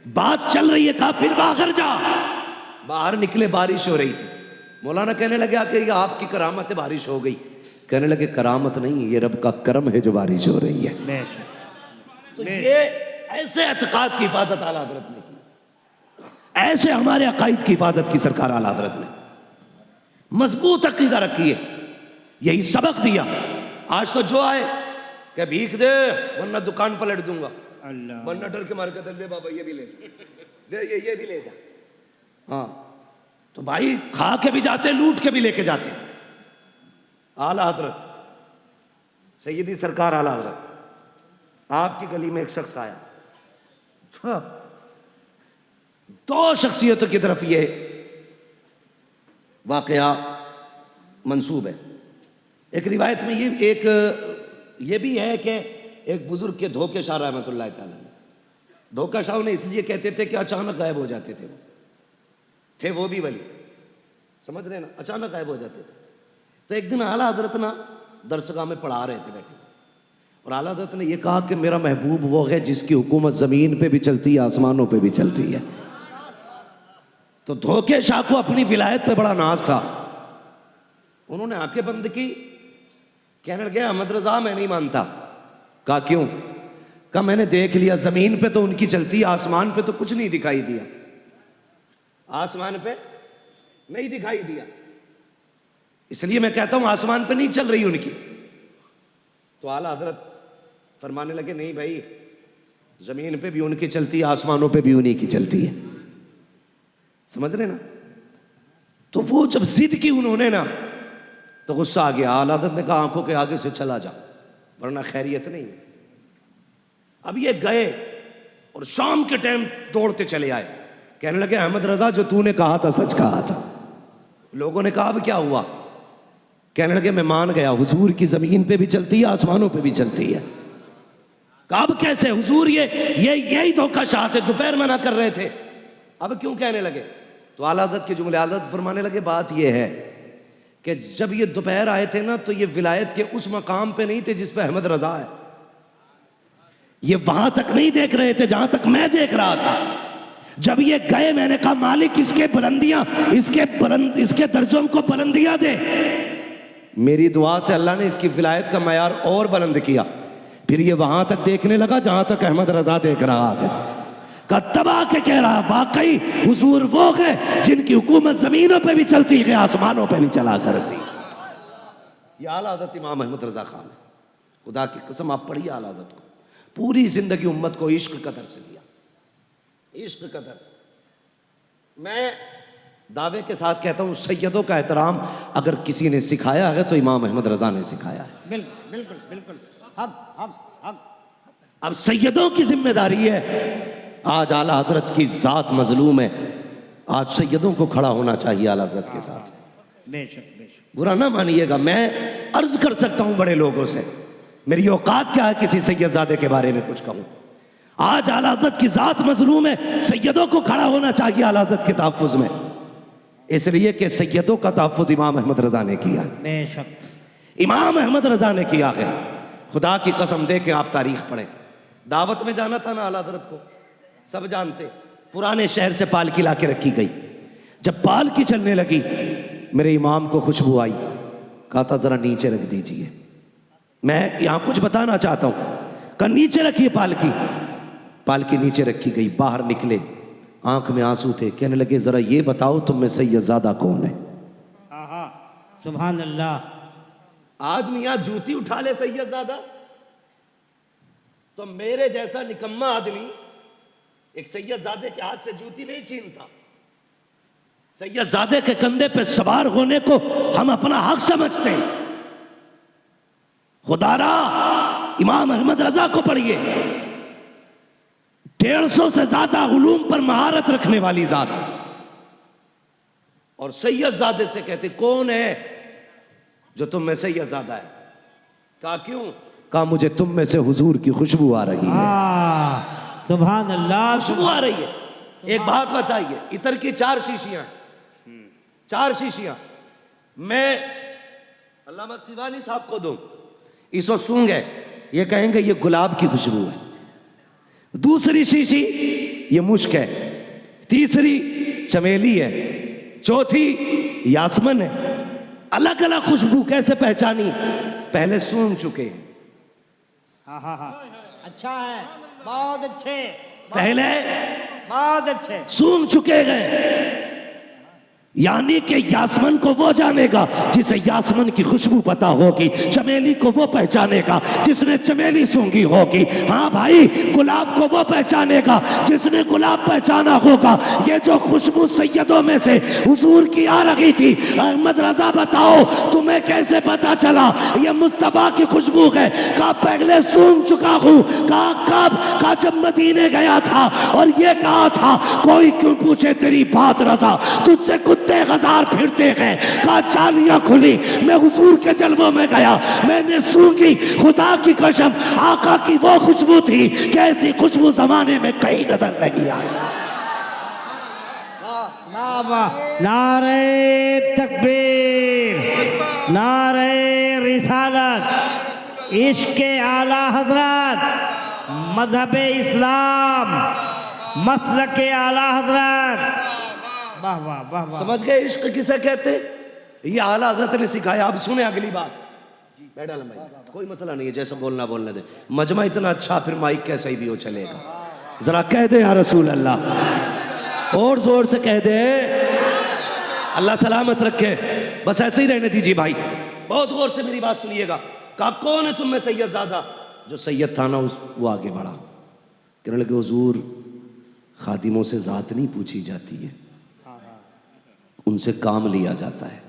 B: बात चल रही है, कहा फिर बाहर जा। बाहर निकले, बारिश हो रही थी। मौलाना कहने लगे कि ये आपकी करामत है बारिश हो गई। कहने लगे करामत नहीं, ये रब का करम है जो बारिश हो रही है। तो ये ऐसे एतकाद की हिफाजत आला हजरत ने की, ऐसे हमारे अकायद की हिफाजत की सरकार आला हजरत ने। मजबूत अकीदा रखी है, यही सबक दिया। आज तो जो आए क्या भीख दे वरना दुकान पलट दूंगा, वरना डर के मार के ले बाबा ये भी ले जा, ये भी ले जा। हाँ तो भाई खा के भी जाते, लूट के भी लेके जाते। आला हजरत सैयदी सरकार आला हजरत, आपकी गली में एक शख्स आया, 2 शख्सियतों की तरफ ये वाकया मंसूब है। एक रिवायत में ये एक ये भी है कि एक बुजुर्ग के धोखे शाह रहमतुल्लाह तआला ने, धोखा शाह ने इसलिए कहते थे कि अचानक गायब हो जाते थे वो भी वली, समझ रहे ना, अचानक गायब हो जाते थे। तो एक दिन आला हजरत ना दरसगाह में पढ़ा रहे थे बैठे, और आला हजरत ने यह कहा कि मेरा महबूब वो है जिसकी हुकूमत ज़मीन पे भी चलती है, आसमानों पे भी चलती है। तो धोखे शाह को अपनी विलायत पे बड़ा नाज था। उन्होंने आंखें बंद की, कहने लगे अहमद रजा मैं नहीं मानता। कहा क्यों? कहा मैंने देख लिया, जमीन पे तो उनकी चलती, आसमान पे तो कुछ नहीं दिखाई दिया, आसमान पे नहीं दिखाई दिया, इसलिए मैं कहता हूं आसमान पे नहीं चल रही उनकी। तो आला हजरत फरमाने लगे नहीं भाई, जमीन पे भी उनकी चलती है, आसमानों पे भी उन्हीं की चलती है, समझ रहे ना। तो वो जब जिद की उन्होंने ना, तो गुस्सा आ गया। आला हजरत ने कहा आंखों के आगे से चला जा, वरना खैरियत नहीं है। अब ये गए और शाम के टाइम दौड़ते चले आए, कहने लगे अहमद रजा जो तूने कहा था सच कहा था। लोगों ने कहा अब क्या हुआ? कहने लगे मैं मान गया, हुजूर की जमीन पे भी चलती है, आसमानों पे भी चलती है। कहा अब कैसे हुजूर, यही धोखा शाह थे, दोपहर मना कर रहे थे, अब क्यों कहने लगे? तो आला हज़रत के जुमले आला हज़रत फरमाने लगे बात यह है कि जब ये दोपहर आए थे ना, तो ये विलायत के उस मकाम पे नहीं थे जिस पे अहमद रजा है, ये वहां तक नहीं देख रहे थे जहां तक मैं देख रहा था। जब ये गए मैंने कहा मालिक इसके बुलंदियां, इसके दर्जों को बुलंदियां दे। मेरी दुआ से अल्लाह ने इसकी विलायत का मयार और बुलंद किया। फिर ये वहां तक देखने लगा जहां तक अहमद रजा देख रहा है। तबा के कह रहा वाकई हुजूर वो है जिनकी हुकूमत जमीनों पे भी चलती है, आसमानों पे भी चला करती। ये आला हज़रत इमाम अहमद रजा खान है, खुदा की कसम आप पढ़िए आला हज़रत को, पूरी जिंदगी उम्मत को इश्क कदर से दिया, इश्क कदर से। मैं दावे के साथ कहता हूँ सैयदों का एहतराम अगर किसी ने सिखाया है तो इमाम अहमद रजा ने सिखाया है।
C: बिल्कुल बिल्कुल बिल्कुल,
B: अब सैयदों की जिम्मेदारी है। आज आला हजरत की जात मजलूम है, आज सैयदों को खड़ा होना चाहिए आला हजरत के साथ।
C: बेशक बेशक,
B: बुरा ना मानिएगा, मैं अर्ज कर सकता हूं बड़े लोगों से, मेरी औकात क्या है किसी सैयदजादे के बारे में कुछ कहूं। आज आला हजरत की जात मजलूम है, सैयदों को खड़ा होना चाहिए आला हजरत के तहफ़्फ़ुज़ में, इसलिए कि सैयदों का तहफ़्फ़ुज़ इमाम अहमद रजा ने किया।
C: बेशक
B: इमाम अहमद रजा ने किया है। खुदा की कसम दे के आप तारीख पढ़ें। दावत में जाना था ना आला हजरत को, सब जानते, पुराने शहर से पालकी ला के रखी गई। जब पालकी चलने लगी मेरे इमाम को खुशबू आई, कहा था जरा नीचे रख दीजिए, मैं यहां कुछ बताना चाहता हूं। कहा नीचे रखिए पालकी। पालकी नीचे रखी गई, बाहर निकले, आंख में आंसू थे, कहने लगे जरा ये बताओ तुम में सैयदजादा कौन है?
C: सुभान अल्लाह।
B: आज मियां जूती उठा ले सैयदजादा, तो मेरे जैसा निकम्मा आदमी एक सैयदजादे के हाथ से जूती नहीं छीनता। सैयदजादे के कंधे पे सवार होने को हम अपना हक समझते हैं। खुदारा इमाम अहमद रजा को पढ़िए, 150 से ज्यादा उलूम पर महारत रखने वाली जात, और सैयदजादे से कहते कौन है जो तुम में सैयदजादा है? कहा क्यों? कहा मुझे तुम में से हुजूर की खुशबू आ रही है।
C: सुभान अल्लाह,
B: खुशबू आ रही है। एक बात बताइए, इतर की 4 शीशियां, 4 शीशियां मैं अल्लामा सिवानी साहब को दूं, इसको सूंघे, ये कहेंगे ये गुलाब की खुशबू है। दूसरी शीशी ये मुश्क है, तीसरी चमेली है, चौथी यासमन है। अलग अलग खुशबू कैसे पहचानी? पहले सूंघ चुके।
C: अच्छा है, बहुत अच्छे,
B: पहले
C: बहुत अच्छे
B: सूंघ चुके गए, यानी कि यासमन को वो जानेगा जिसे यासमन की खुशबू पता होगी, चमेली को वो पहचानेगा जिसने चमेली सूंघी होगी। हाँ भाई, गुलाब को वो पहचानेगा जिसने गुलाब पहचाना होगा। ये जो खुशबू सैयदों में से हुजूर की आ रही थी, अहमद रजा बताओ तुम्हें कैसे पता चला ये मुस्तफा की खुशबू है? कहा पहले सूंघ चुका हूँ। कहा कब? कहा जब मदीने गया था और ये कहा था कोई क्यों पूछे तेरी बात रजा, तुझसे कुत्ते
E: कुत्ते गजार फिरते गए, कहा चालियां खुली, मैं हुजूर के जलवों में गया, मैंने सूंघी, खुदा की कसम आका की वो खुशबू थी कि ऐसी खुशबू जमाने में कहीं नजर नहीं आई।
C: नारे तकबीर, नारे रिसालत, इश्क आला हजरत, मजहब इस्लाम, मसलक आला हजरत। वाह वाह वाह वाह।
E: समझ गए इश्क किसे कहते? ये आला हजरत ने सिखाया। अब सुने अगली बात। बैठा भाई, कोई मसला नहीं है, जैसे बोलना बोलने दे। मजमा इतना अच्छा, फिर माइक कैसा ही भी हो चलेगा। जरा कह दे या रसूल अल्लाह, और जोर से कह दे, अल्लाह सलामत रखे। बस ऐसे ही रहने दीजिए भाई, बहुत गौर से मेरी बात सुनिएगा। कहा कौन है तुम में सैयद ज़्यादा? जो सैयद था ना वो आगे बढ़ा, कहने लगे हुजूर खादिमों से ज़ात नहीं पूछी जाती है, उनसे काम लिया जाता है।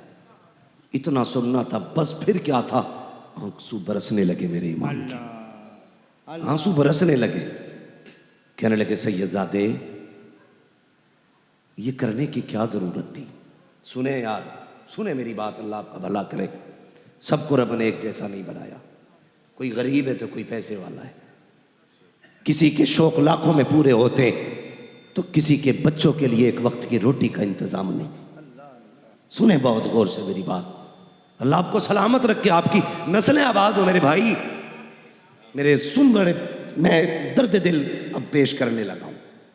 E: इतना सुनना था बस, फिर क्या था, आंसू बरसने लगे मेरे इमाम के, आंसू बरसने लगे। कहने लगे सैयदजादे ये करने की क्या जरूरत थी? सुने यार, सुने मेरी बात, अल्लाह आपका भला करे। सबको रब ने एक जैसा नहीं बनाया, कोई गरीब है तो कोई पैसे वाला है, किसी के शौक लाखों में पूरे होते तो किसी के बच्चों के लिए एक वक्त की रोटी का इंतजाम नहीं। सुने बहुत गौर से मेरी बात, अल्लाह आपको सलामत रखे, आपकी नस्लें आबाद हो मेरे भाई। मेरे सुन बड़े, मैं दर्द दिल अब पेश करने लगा हूं।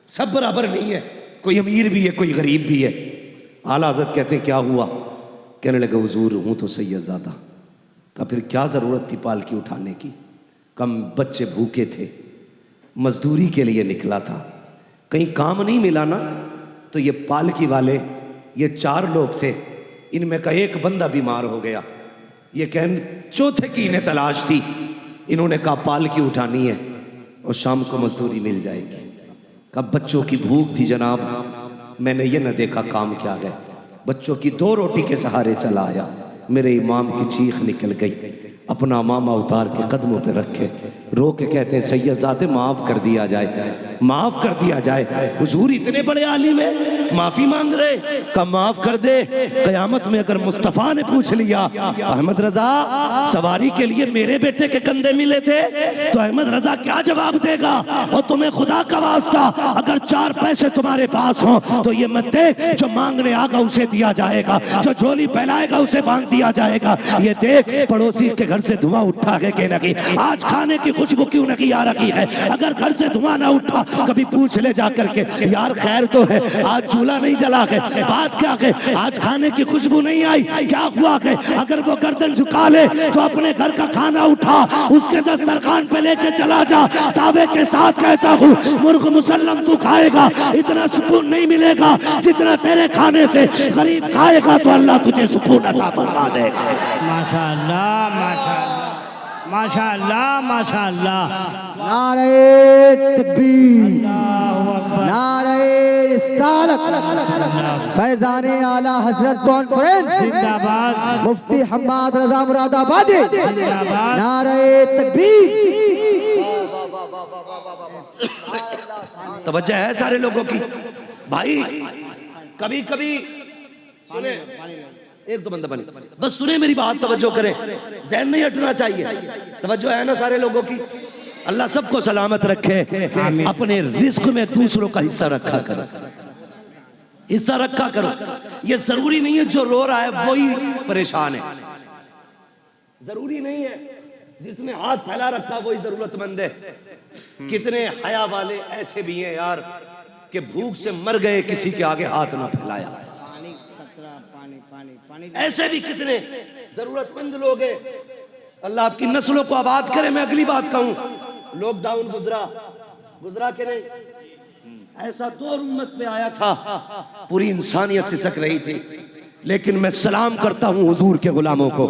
E: सब बराबर नहीं है, कोई अमीर भी है कोई गरीब भी है। आला हज़रत कहते हैं क्या हुआ? कहने लगे हुजूर हूं तो सैयदजादा का, फिर क्या ज़रूरत थी पालकी उठाने की? कम बच्चे भूखे थे, मजदूरी के लिए निकला था, कहीं काम नहीं मिला ना, तो ये पालकी वाले, ये 4 लोग थे, इनमें का एक बंदा बीमार हो गया। ये कहन चौथे की इन्हें तलाश थी, इन्होंने कहा पालकी उठानी है और शाम को मजदूरी मिल जाएगी। कब बच्चों की भूख थी जनाब, मैंने ये न देखा काम क्या गए, बच्चों की 2 रोटी के सहारे चला आया। मेरे इमाम की चीख निकल गई, अपना मामा उतार के कदमों पे रखे, रो के कहते हैं सैयदजादे माफ कर दिया जाए, माफ कर दिया जाए। हुजूर इतने बड़े आलिम है, माफी मांग रहे, का माफ कर दे। कयामत में अगर मुस्तफ़ा ने पूछ लिया अहमद रजा सवारी के लिए मेरे बेटे के कंधे मिले थे, तो अहमद रजा क्या जवाब देगा? और तुम्हें खुदा का वास्ता अगर 4 पैसे तुम्हारे पास हो तो ये मत दे, जो मांगने आगा उसे दिया जाएगा, जो झोली फैलाएगा उसे बांध दिया जाएगा। ये देख पड़ोसी के घर से धुआं उठा के नहीं, आज खाने की खुशबू क्यों नहीं आ रही है? अगर घर से धुआं ना उठा कभी पूछ ले जा करके, यार खैर तो है, आज चूल्हा नहीं जला है, बात क्या है, आज खाने की खुशबू नहीं आई, क्या हुआ है? अगर वो गर्दन झुका ले तो अपने घर का खाना उठा उसके दस्तरखान पे लेके चला जा, दावे के साथ कहता हूँ मुर्ग मुसल्लम तू खाएगा, इतना सुकून नहीं मिलेगा जितना तेरे खाने से गरीब खाएगा, तो अल्लाह तुझे सुकून अता फरमा देगा।
C: माशाअल्लाह माशाअल्लाह माशाअल्लाह माशाअल्लाह।
D: नारे तकबीर, नारे रिसालत, फैजाने आला हजरत कॉन्फ्रेंस
C: जिंदाबाद,
D: मुफ्ती हम्माद रजा मुरादाबादी, नारे तकबीर।
E: तवज्जो है सारे लोगों की भाई। कभी कभी सुने, एक दो बंदा बनी, बस सुने मेरी बात, तवज्जो करें, ज़हन नहीं हटना चाहिए। तवज्जो है ना सारे लोगों की? अल्लाह सबको सलामत रखे, अपने रिस्क में दूसरों का हिस्सा रखा करो, हिस्सा रखा करो। ये जरूरी नहीं है जो रो रहा है वही परेशान है, जरूरी नहीं है जिसने हाथ फैला रखा वही जरूरतमंद है। कितने हया वाले ऐसे भी हैं यार कि भूख से मर गए, किसी के आगे हाथ ना फैलाया। ऐसे भी कितने जरूरतमंद लोग हैं। अल्लाह आपकी नस्लों को आबाद करे। मैं अगली बात कहूं, लॉकडाउन गुजरा के नहीं, ऐसा दौर उम्मत में आया था, पूरी इंसानियत सिसक रही थी। लेकिन मैं सलाम करता हूं हुजूर के गुलामों को,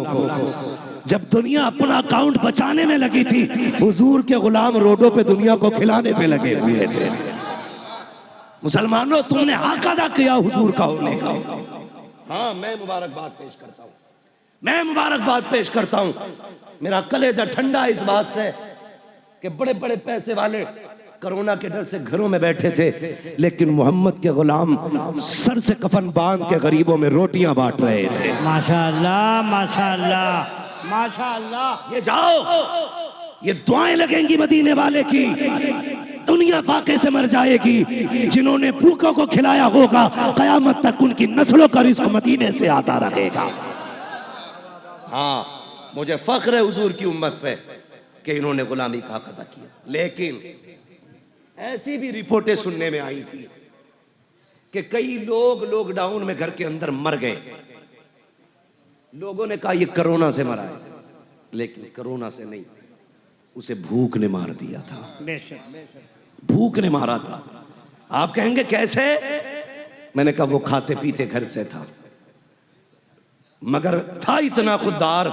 E: जब दुनिया अपना अकाउंट बचाने में लगी थी, हुजूर के गुलाम रोडों पे दुनिया को खिलाने पे लगे हुए थे। मुसलमानों तुमने हक अदा किया हुजूर का होने का। हाँ, मैं मुबारकबाद पेश करता हूँ, मैं मुबारकबाद पेश करता हूँ। मेरा कलेजा ठंडा इस बात से कि बड़े बड़े पैसे वाले कोरोना के डर से घरों में बैठे थे, लेकिन मोहम्मद के गुलाम सर से कफन बांध के गरीबों में रोटियां बांट रहे थे।
C: माशाअल्लाह माशाअल्लाह माशाअल्लाह।
E: ये जाओ, ये दुआएं लगेंगी मदीने वाले की, दुनिया फाके से मर जाएगी। जिन्होंने भूखों को खिलाया होगा, कयामत तक उनकी नस्लों का रिस्क मदीने से आता रहेगा। हाँ, मुझे फख्र है हुजूर की उम्मत पे कि इन्होंने गुलामी का हक अदा किया। लेकिन ऐसी भी रिपोर्टें सुनने में आई थी कि कई लोग लॉकडाउन में घर के अंदर मर गए। लोगों ने कहा ये कोरोना से मरा है, लेकिन कोरोना से नहीं, उसे भूख ने मार दिया था। भूख ने मारा था। आप कहेंगे कैसे? मैंने कहा वो खाते पीते घर से था, मगर था इतना खुददार,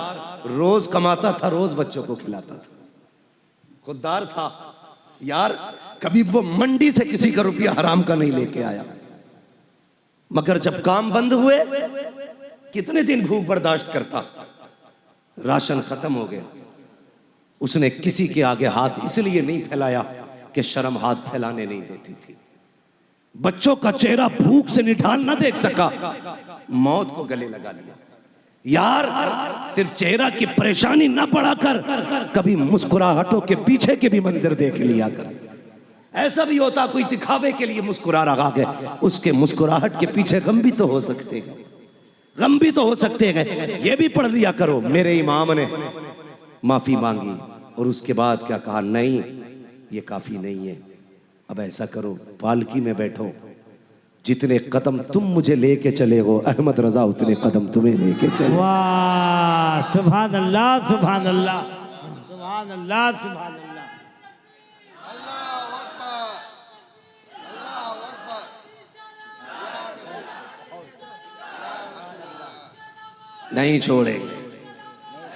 E: रोज कमाता था, रोज बच्चों को खिलाता था। खुददार था यार, कभी वो मंडी से किसी का रुपया हराम का नहीं लेके आया। मगर जब काम बंद हुए, कितने दिन भूख बर्दाश्त करता, राशन खत्म हो गया, उसने किसी के आगे हाथ इसलिए नहीं फैलाया कि शर्म हाथ फैलाने नहीं देती थी। बच्चों का चेहरा भूख से निठाल ना देख सका, मौत को गले लगा लिया। यार, सिर्फ चेहरा की परेशानी ना बढ़ाकर कभी मुस्कुराहटों के पीछे के भी मंजर देख लिया कर। ऐसा भी होता कोई दिखावे के लिए मुस्कुरा रहा है, उसके मुस्कुराहट के पीछे गम भी तो हो सकते हैं, गम भी तो हो सकते हैं। ये भी पढ़ लिया करो। मेरे इमाम ने माफी मांगी और उसके बाद क्या कहा? नहीं, ये काफी नहीं है, अब ऐसा करो, पालकी में बैठो, जितने कदम तुम मुझे लेके चले हो अहमद रजा, उतने कदम तुम्हें लेके चले।
C: वाह, सुभान अल्लाह सुभान अल्लाह सुभान अल्लाह सुभान अल्लाह।
E: नहीं छोड़ेंगे,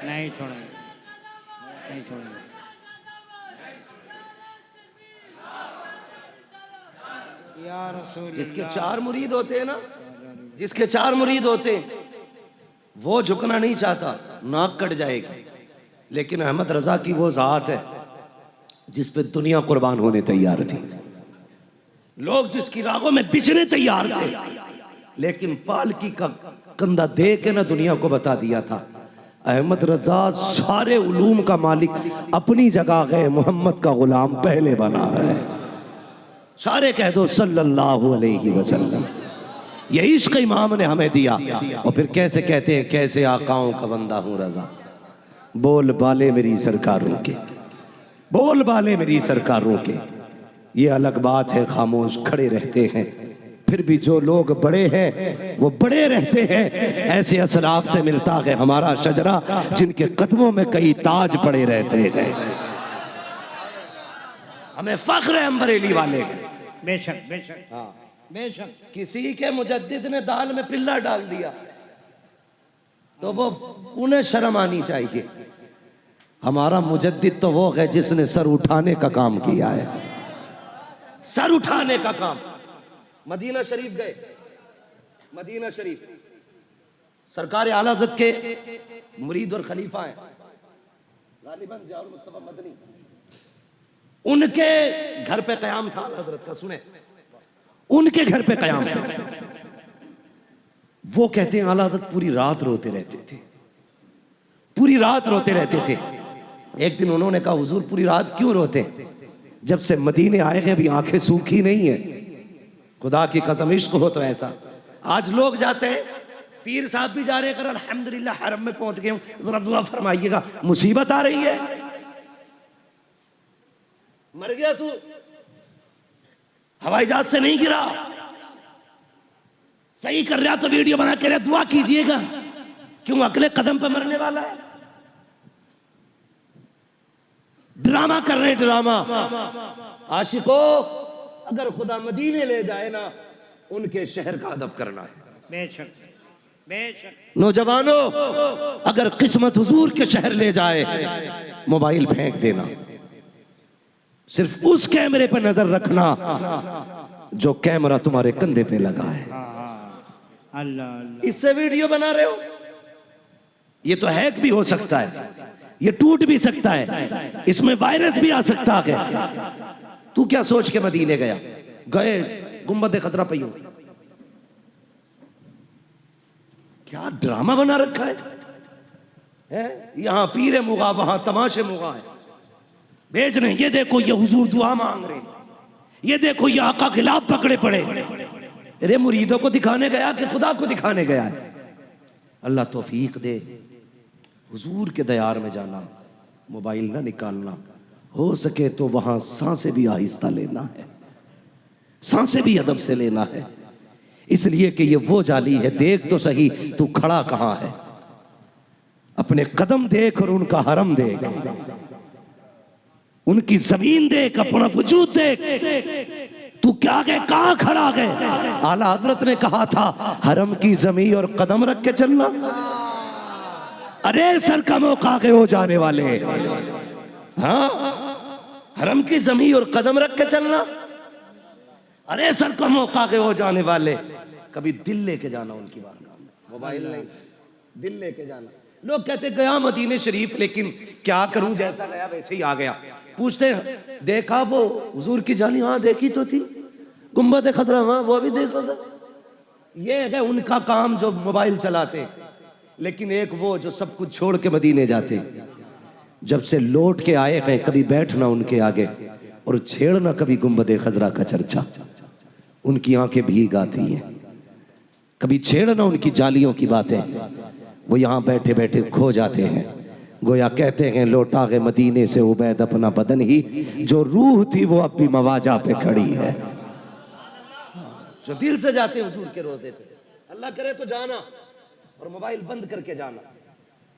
C: नहीं छोड़ेंगे, नहीं छोड़ेंगे। या रसूल
E: जिसके चार मुरीद होते हैं ना, जिसके चार मुरीद होते हैं, वो झुकना नहीं चाहता, नाक कट जाएगी। लेकिन अहमद रजा की वो जात है जिस पे दुनिया कुर्बान होने तैयार थी, लोग जिसकी रागों में बिछने तैयार थे, लेकिन पालकी का कंधा दे के ना दुनिया को बता दिया था अहमद रजा सारे उलूम का मालिक अपनी जगह है, मोहम्मद का गुलाम पहले बना है। सारे कह दो सल्लल्लाहु अलैहि वसल्लम। ये इश्क इमाम ने हमें दिया। और फिर कैसे कहते हैं, कैसे आकाओं का बंदा हूं रजा, बोल बाले मेरी सरकारों के, बोल बाले मेरी सरकारों के। ये अलग बात है खामोश खड़े रहते हैं, फिर भी जो लोग बड़े हैं वो बड़े रहते हैं। ऐसे असलाफ से मिलता है हमारा शजरा, जिनके कदमों में कई ताज पड़े रहते हैं। हमें फख्र है हम बरेली वाले।
C: बेशक बेशक, हाँ बेशक।
E: किसी के मुजद्दिद ने दाल में पिल्ला डाल दिया तो वो उन्हें शर्म आनी चाहिए। हमारा मुजद्दिद तो वो है जिसने सर उठाने का काम किया है, सर उठाने का काम। मदीना शरीफ गए, मदीना शरीफ सरकार आला हज़रत के मुरीद और खलीफा हैं गालिबन ज़ियाउल मुस्तफ़ा मदनी, उनके घर पे क़याम था आला हज़रत का। सुने, उनके घर पे क़याम था। वो कहते हैं आला हज़रत पूरी रात रोते रहते थे, पूरी रात रोते रहते थे। एक दिन उन्होंने कहा हुजूर पूरी रात क्यों रोते? जब से मदीने आए हैं अभी आंखें सूखी नहीं है। खुदा की कसम इश्क हो तो ऐसा। आज लोग जाते हैं, पीर साहब भी जा रहे हैं, अल्हम्दुलिल्लाह हरम में पहुंच गए, जरा दुआ फरमाइएगा, मुसीबत आ रही है। मर गया तू, हवाई जहाज से नहीं गिरा, सही कर रहा तो वीडियो बना के दुआ कीजिएगा। क्यों अगले कदम पे मरने वाला है? ड्रामा कर रहे, ड्रामा। आशिकों, अगर खुदा मदीने ले जाए ना, उनके शहर का अदब करना है।
C: बेशक बेशक।
E: नौजवानों, अगर किस्मत हुजूर के शहर ले जाए, मोबाइल फेंक देना, सिर्फ उस कैमरे पर नजर रखना जो कैमरा तुम्हारे कंधे पे लगा है।
C: अल्लाह अल्लाह।
E: इससे वीडियो बना रहे हो, ये तो हैक भी हो सकता है, ये टूट भी सकता है, इसमें वायरस भी आ सकता है। तू क्या सोच के मदीने गया? गए गुंबद खतरा पइयों। क्या ड्रामा बना रखा है? यहां पीरे मुगा, वहां तमाशे मुगा है। भेज रहे, ये देखो ये हुजूर दुआ मांग रहे, ये देखो ये आका खिलाफ पकड़े पड़े। अरे मुरीदों को दिखाने गया कि खुदा को दिखाने गया है? अल्लाह तौफीक दे, हुजूर के दयार में जाना, मोबाइल ना निकालना, हो सके तो वहां सांसें भी आहिस्ता लेना है, सांसें भी अदब से लेना है, इसलिए कि ये वो जाली है। देख तो सही तू खड़ा कहां है, अपने कदम देख और उनका हरम देख, उनकी जमीन देख, अपना वजूद देख, तू क्या गए, कहां खड़ा गए? आला हजरत ने कहा था हरम की जमीन और कदम रख के चलना। अरे सर का मौका के हो जाने वाले, हाँ हरम की जमीन और कदम रख के चलना। अरे सर का मौका के हो जाने वाले, कभी दिल लेके जाना उनकी बारगाह में, मोबाइल नहीं, दिल लेके जाना। लोग कहते गया मदीने शरीफ, लेकिन क्या करूं, जैसा गया वैसे ही आ गया। पूछते हैं देखा वो हुजूर की जाली? हाँ देखी तो थी। गुंबद खतरा? हाँ वो भी देखा था। ये है उनका काम जो मोबाइल चलाते, लेकिन एक वो जो सब कुछ छोड़ के मदीने जाते। जब से लौट के आए हैं कभी बैठना उनके आगे और छेड़ना कभी गुंबद खजरा का चर्चा, उनकी आंखें भीग आती हैं। कभी छेड़ना उनकी जालियों की बातें, वो यहाँ बैठे बैठे खो जाते हैं। गोया कहते हैं लौटा गए मदीने से उबैद अपना बदन ही, जो रूह थी वो अब भी मवाजा पे खड़ी है। जो दिल से जाते हैं हुजूर के रोजे पे, अल्लाह करे तो जाना और मोबाइल बंद करके जाना,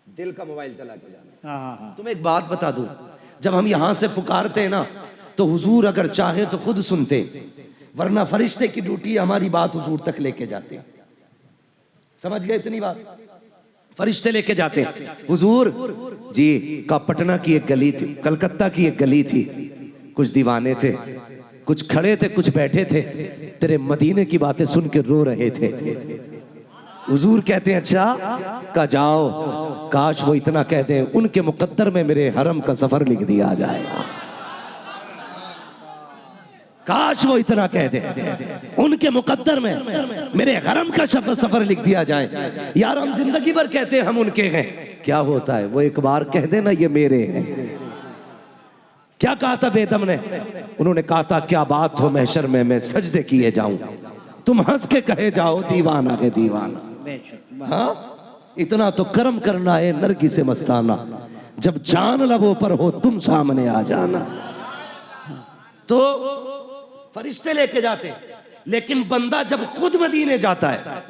E: दिल का मोबाइल चला के जाना। तुम्हें एक बात बता दूं, जब हम यहां से पुकारते हैं ना, तो हुजूर अगर चाहे तो खुद सुनते, वरना फरिश्ते की ड्यूटी हमारी बात हुजूर तक लेके जाते हैं। समझ गए इतनी बात? फरिश्ते लेके जाते हैं। हुजूर जी का पटना की एक गली थी, कलकत्ता की एक गली थी, कुछ दीवाने थे, कुछ खड़े थे, कुछ बैठे थे, तेरे मदीने की बातें सुन के रो रहे थे। हुजूर कहते हैं अच्छा का जाओ, काश वो इतना कह दें उनके मुकद्दर में मेरे हरम का सफर लिख दिया जाएगा। काश वो इतना कह दे उनके मुकद्दर में मेरे हरम का सफर लिख दिया जाए। यार हम जिंदगी भर कहते हैं हम उनके हैं, क्या होता है वो एक बार कह देना ये मेरे हैं। क्या कहा था बेदम ने? उन्होंने कहा था क्या बात हो महशर में मैं सजदे किए जाऊं, तुम हंस के कहे जाओ दीवाना के दीवाना। हाँ इतना तो कर्म करना है नरगी से मस्ताना, जब जान लबों पर हो तुम सामने आ जाना। तो फरिश्ते लेके जाते, लेकिन बंदा जब खुद मदीने जाता है,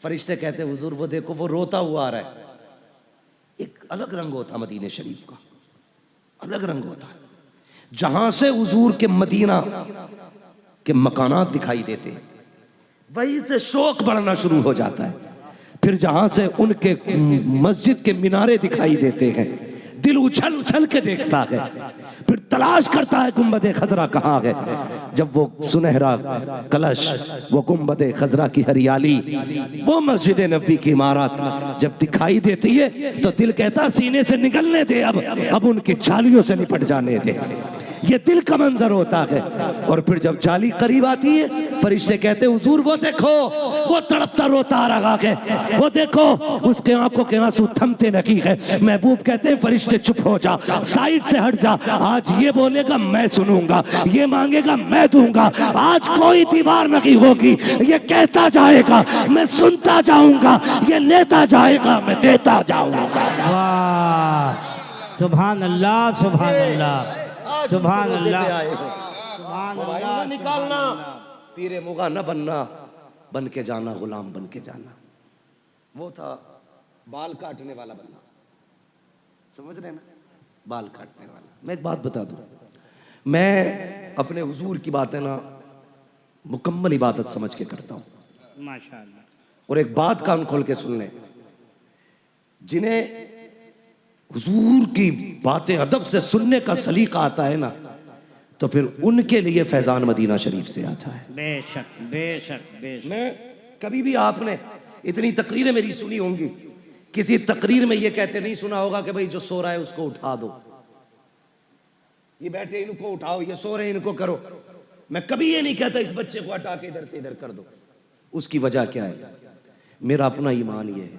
E: फरिश्ते कहते हैं हुजूर वो देखो वो रोता हुआ आ रहा है। एक अलग रंग होता मदीने शरीफ का, अलग रंग होता है। जहां से हुजूर के मदीना के मकानात दिखाई देते, वहीं से शौक बढ़ना शुरू हो जाता है। फिर जहां से उनके मस्जिद के मीनारे दिखाई देते हैं, दिल उछल उछल के देखता है, फिर तलाश करता है गुंबद खजरा कहाँ है। जब वो सुनहरा कलश, वो गुंबद खजरा की हरियाली, वो मस्जिद नबी की इमारत जब दिखाई देती है, तो दिल कहता सीने से निकलने दे, अब उनकी जालियों से निपट जाने दे। ये दिल का मंजर होता है। और फिर जब जाली करीब आती है, फरिश्ते कहते हुजूर वो देखो वो तड़पता रोता आ रहा है, वो देखो उसके आंखों के आंसू थमते नहीं है। महबूब कहते हैं फरिश्ते चुप हो जा, साइड से हट जा, आज ये बोलेगा मैं सुनूंगा, ये मांगेगा मैं दूंगा, आज कोई दीवार नहीं होगी, ये कहता जाएगा मैं सुनता जाऊंगा, ये लेता जाएगा मैं देता जाऊंगा।
C: वाह सुभान अल्लाह, सुभान अल्लाह, सुभान अल्लाह, सुभान अल्लाह।
E: निकालना, पीरे मुगा न बनना, बन के जाना, गुलाम बन के जाना। वो था बाल काटने वाला बनना, समझ रहे ना, बाल काटने वाला। मैं एक बात बता दूं, मैं अपने हुजूर की बातें ना मुकम्मल इबादत समझ के करता हूं माशाअल्लाह। और एक बात कान खोल के सुन लें, जिन्हें हुजूर की बातें अदब से सुनने का सलीका आता है ना, तो फिर उनके लिए फैजान मदीना शरीफ से आता है।
C: बेशक बेशक बेशक।
E: मैं कभी भी, आपने इतनी तकरीरें मेरी सुनी होंगी, किसी तकरीर में ये कहते नहीं सुना होगा कि भाई जो सो रहा है उसको उठा दो। ये बैठे इनको उठाओ, ये सो रहे इनको करो। मैं कभी ये नहीं कहता इस बच्चे को हटा के इधर से इधर कर दो। उसकी वजह क्या है? मेरा अपना ईमान ये है,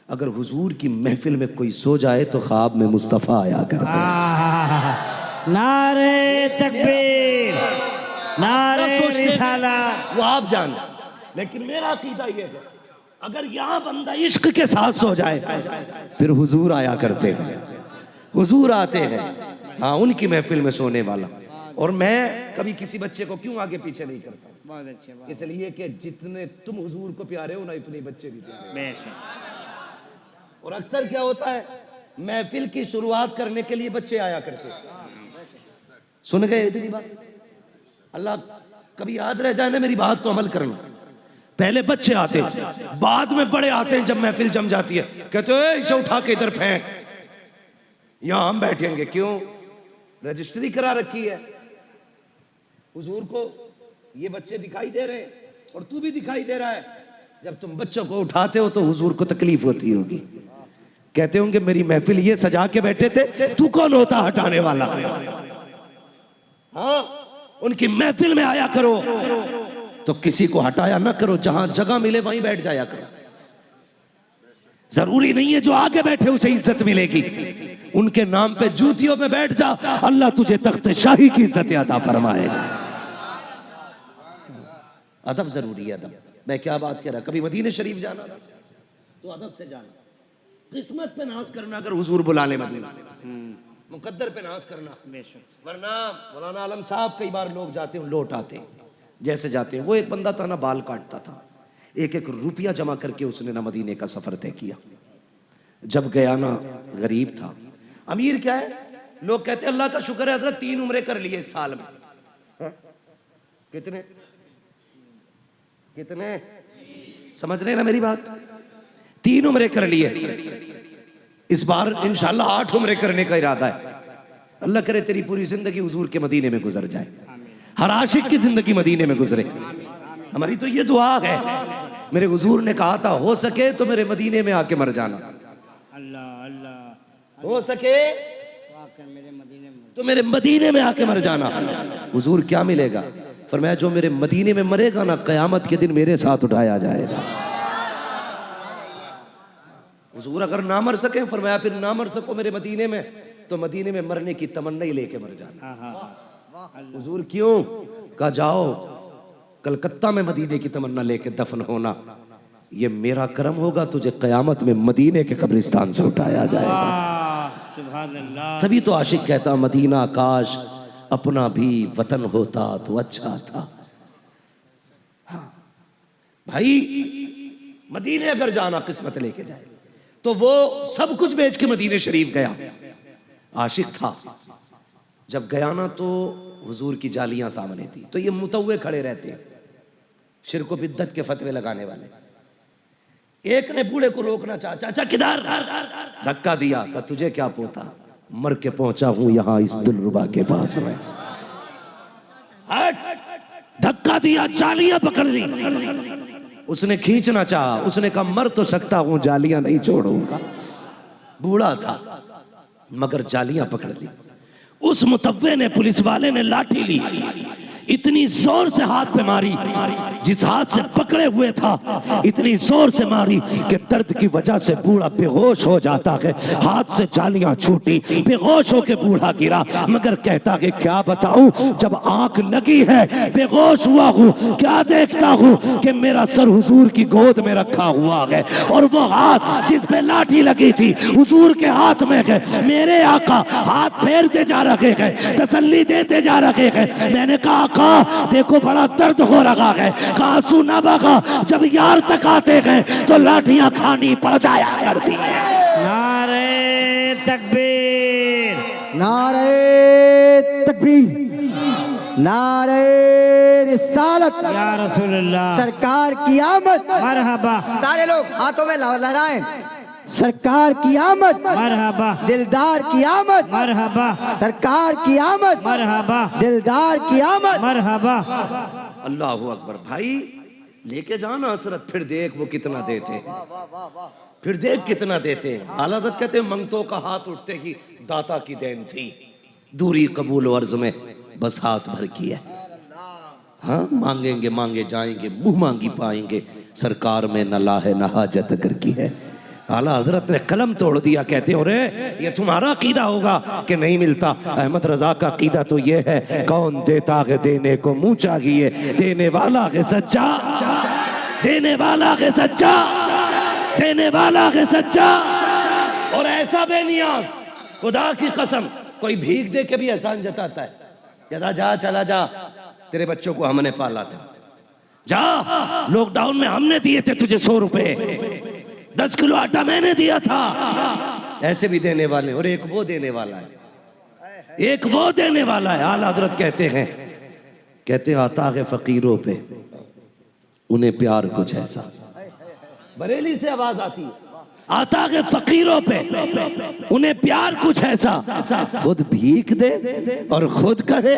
E: अगर हुजूर की महफिल में कोई सो जाए तो ख्वाब में मुस्तफ़ा आया करता है।
C: नारे तकबीर, नारे रिसालत।
E: वो आप जान, लेकिन मेरा अकीदा ये है, अगर यहाँ बंदा इश्क के साथ सो जाए फिर हुजूर आया करते हैं, हुजूर आते हैं। हाँ, उनकी महफिल में सोने वाला। और मैं कभी किसी बच्चे को क्यों आगे पीछे नहीं करता,
C: बहुत अच्छे बात।
E: इसलिए कि जितने तुम हुजूर को प्यारे हो ना, इतने बच्चे भी प्यारे हो। और अक्सर क्या होता है, महफिल की शुरुआत करने के लिए बच्चे आया करते। सुन गए इतनी बात? अल्लाह कभी याद रह जाए ना मेरी बात तो अमल करना। पहले बच्चे आते, बाद में बड़े आते हैं। जब महफिल जम जाती है कहते हैं इसे उठा के इधर फेंक, यहां हम बैठेंगे। क्यों? रजिस्ट्री करा रखी है। हुजूर को ये बच्चे दिखाई दे रहे हैं और तू भी दिखाई दे रहा है। जब तुम बच्चों को उठाते हो तो हुजूर को तकलीफ होती होगी, कहते होंगे मेरी महफिल ये सजा के बैठे थे, तू कौन होता हटाने वाला? हाँ, उनकी महफिल में आया करो तो किसी को हटाया ना करो, जहां जगह मिले वहीं बैठ जाया करो। जरूरी नहीं है जो आगे बैठे उसे इज्जत मिलेगी, उनके नाम पे जूतियों में बैठ जा, अल्लाह तुझे तख्त शाही की इज्जत अता फरमाएगा। अदब जरूरी है, अदब। मैं क्या बात कह रहा, कभी मदीने शरीफ जाना तो अदब से जाना, किस्मत पे नाज करना, अगर हुजूर बुला ले मदीना, मुकद्दर पे नाज करना। वरना मौलाना आलम साहब कई बार लोग जाते हैं लौट आते हैं, जैसे जाते हैं। वो एक बंदा था ना, बाल काटता था, एक एक रुपया जमा करके उसने ना मदीने का सफर तय किया। जब गया ना, गरीब था। अमीर क्या है, लोग कहते हैं अल्लाह का शुक्र है हजरत 3 उम्रे कर लिए इस साल में। हा? कितने कितने समझ रहे ना मेरी बात? 3 उम्रे कर लिए। इस बार इंशाल्लाह 8 उम्रे करने का इरादा है। अल्लाह करे तेरी पूरी जिंदगी हुजूर के मदीने में गुजर जाए, हर आशिक की जिंदगी मदीने में गुजरे। हमारी तो ये दुआ है। मेरे हुजूर ने कहा था हो सके तो मेरे मदीने में आके मर जाना,
C: अल्लाह अल्लाह,
E: हो सके
C: मेरे मदीने में
E: तो मेरे मदीने में आके मर जाना। हुजूर क्या मिलेगा? फरमाया जो मेरे मदीने में मरेगा ना, कयामत के दिन मेरे साथ उठाया जाएगा। हुजूर अगर ना मर सके, फरमाया फिर ना मर सको मेरे मदीने में तो मदीने में मरने की तमन्ना ही लेके मर जाना। हुजूर क्यों? कहा जाओ कलकत्ता में मदीने की तमन्ना लेके दफन होना, ये मेरा करम होगा, तुझे कयामत में मदीने के कब्रिस्तान से उठाया जाएगा।
C: सुभान अल्लाह।
E: तभी तो आशिक कहता मदीना काश अपना भी वतन होता तो अच्छा था। हाँ भाई, मदीने अगर जाना किस्मत लेके जाए तो वो सब कुछ बेच के मदीने शरीफ गया। आशिक था, जब गया ना तो हुजूर की जालियां सामने थी, तो ये मुतव्वे खड़े रहते हैं, शिरक व बिद्दत के फतवे लगाने वाले। एक ने बूढ़े को रोकना चाहा, चाचा किधर? धक्का दिया, कहा तुझे क्या पोता, मर के पहुंचा हूं यहां इस दिलरुबा के पास में। धक्का दिया, जालियां पकड़ ली। उसने खींचना चाहा, उसने कहा मर तो सकता हूं, जालियां नहीं छोड़ूंगा। बूढ़ा था मगर जालियां पकड़ ली। उस मुतव्वे ने, पुलिस वाले ने लाठी ली, इतनी जोर से हाथ पे मारी, जिस हाथ से पकड़े हुए था इतनी जोर से मारी कि दर्द की वजह से बूढ़ा बेहोश हो जाता है। हाथ से जालियां छूटी, बेहोश होके बूढ़ा गिरा, मगर कहता है क्या बताऊं, जब आंख लगी है बेहोश हुआ हूं, क्या देखता हूं कि मेरा सर हुजूर की गोद में रखा हुआ है और वो हाथ जिस पे लाठी लगी थी हुजूर के हाथ में है। मेरे आका हाथ फेरते जा रहे हैं, तसल्ली देते जा रहे हैं। मैंने कहा देखो बड़ा दर्द हो रहा है, कहा सुना बगा, जब यार तक आते हैं तो लाठियां खानी पड़ जाया करती है।
C: नारे तकबीर,
D: नारे तकबीर, नारे रिसालत,
C: या रसूलल्लाह,
D: सरकार की आमद।
C: मरहबा,
D: सारे लोग हाथों में लहराएं। सरकार की आमद,
C: मरहबा,
D: दिलदार की आमद,
C: मरहबा,
D: सरकार की आमद,
C: मरहबा,
D: दिलदार की आमद,
C: मरहबा।
E: अल्लाह अकबर। भाई लेके जाना हसरत, फिर देख वो कितना देते हैं, फिर देख कितना देते हैं। आला हज़रत कहते हैं मंगतों का हाथ उठते ही दाता की देन थी। दूरी कबूल अर्ज में बस हाथ भर की है। हाँ, मांगेंगे मांगे जाएंगे, मुंह मांगी पाएंगे, सरकार में न लाहे न हाजत कर की है। आला हजरत ने कलम तोड़ दिया, कहते हो रे ये तुम्हारा अकीदा होगा कि नहीं मिलता। अहमद रजा का अकीदा तो ये है, कौन देता है देने को मुंह चाहिए, देने वाला है सच्चा, देने वाला है सच्चा, देने वाला है सच्चा। और ऐसा बेनियाज, खुदा की कसम, कोई भीख दे के भी एहसान जताता है। कहता जा चला जा, तेरे बच्चों को हमने पाला था, जा लॉकडाउन में हमने दिए थे तुझे 100 रुपए, 10 किलो आटा मैंने दिया था। ऐसे भी देने वाले, और एक वो देने वाला है, एक वो देने वाला है। आला हजरत कहते हैं, कहते आता है फकीरों पे उन्हें प्यार कुछ ऐसा। बरेली से आवाज आती है, आता है फकीरों पे उन्हें प्यार कुछ ऐसा, खुद भीख दे और खुद कहे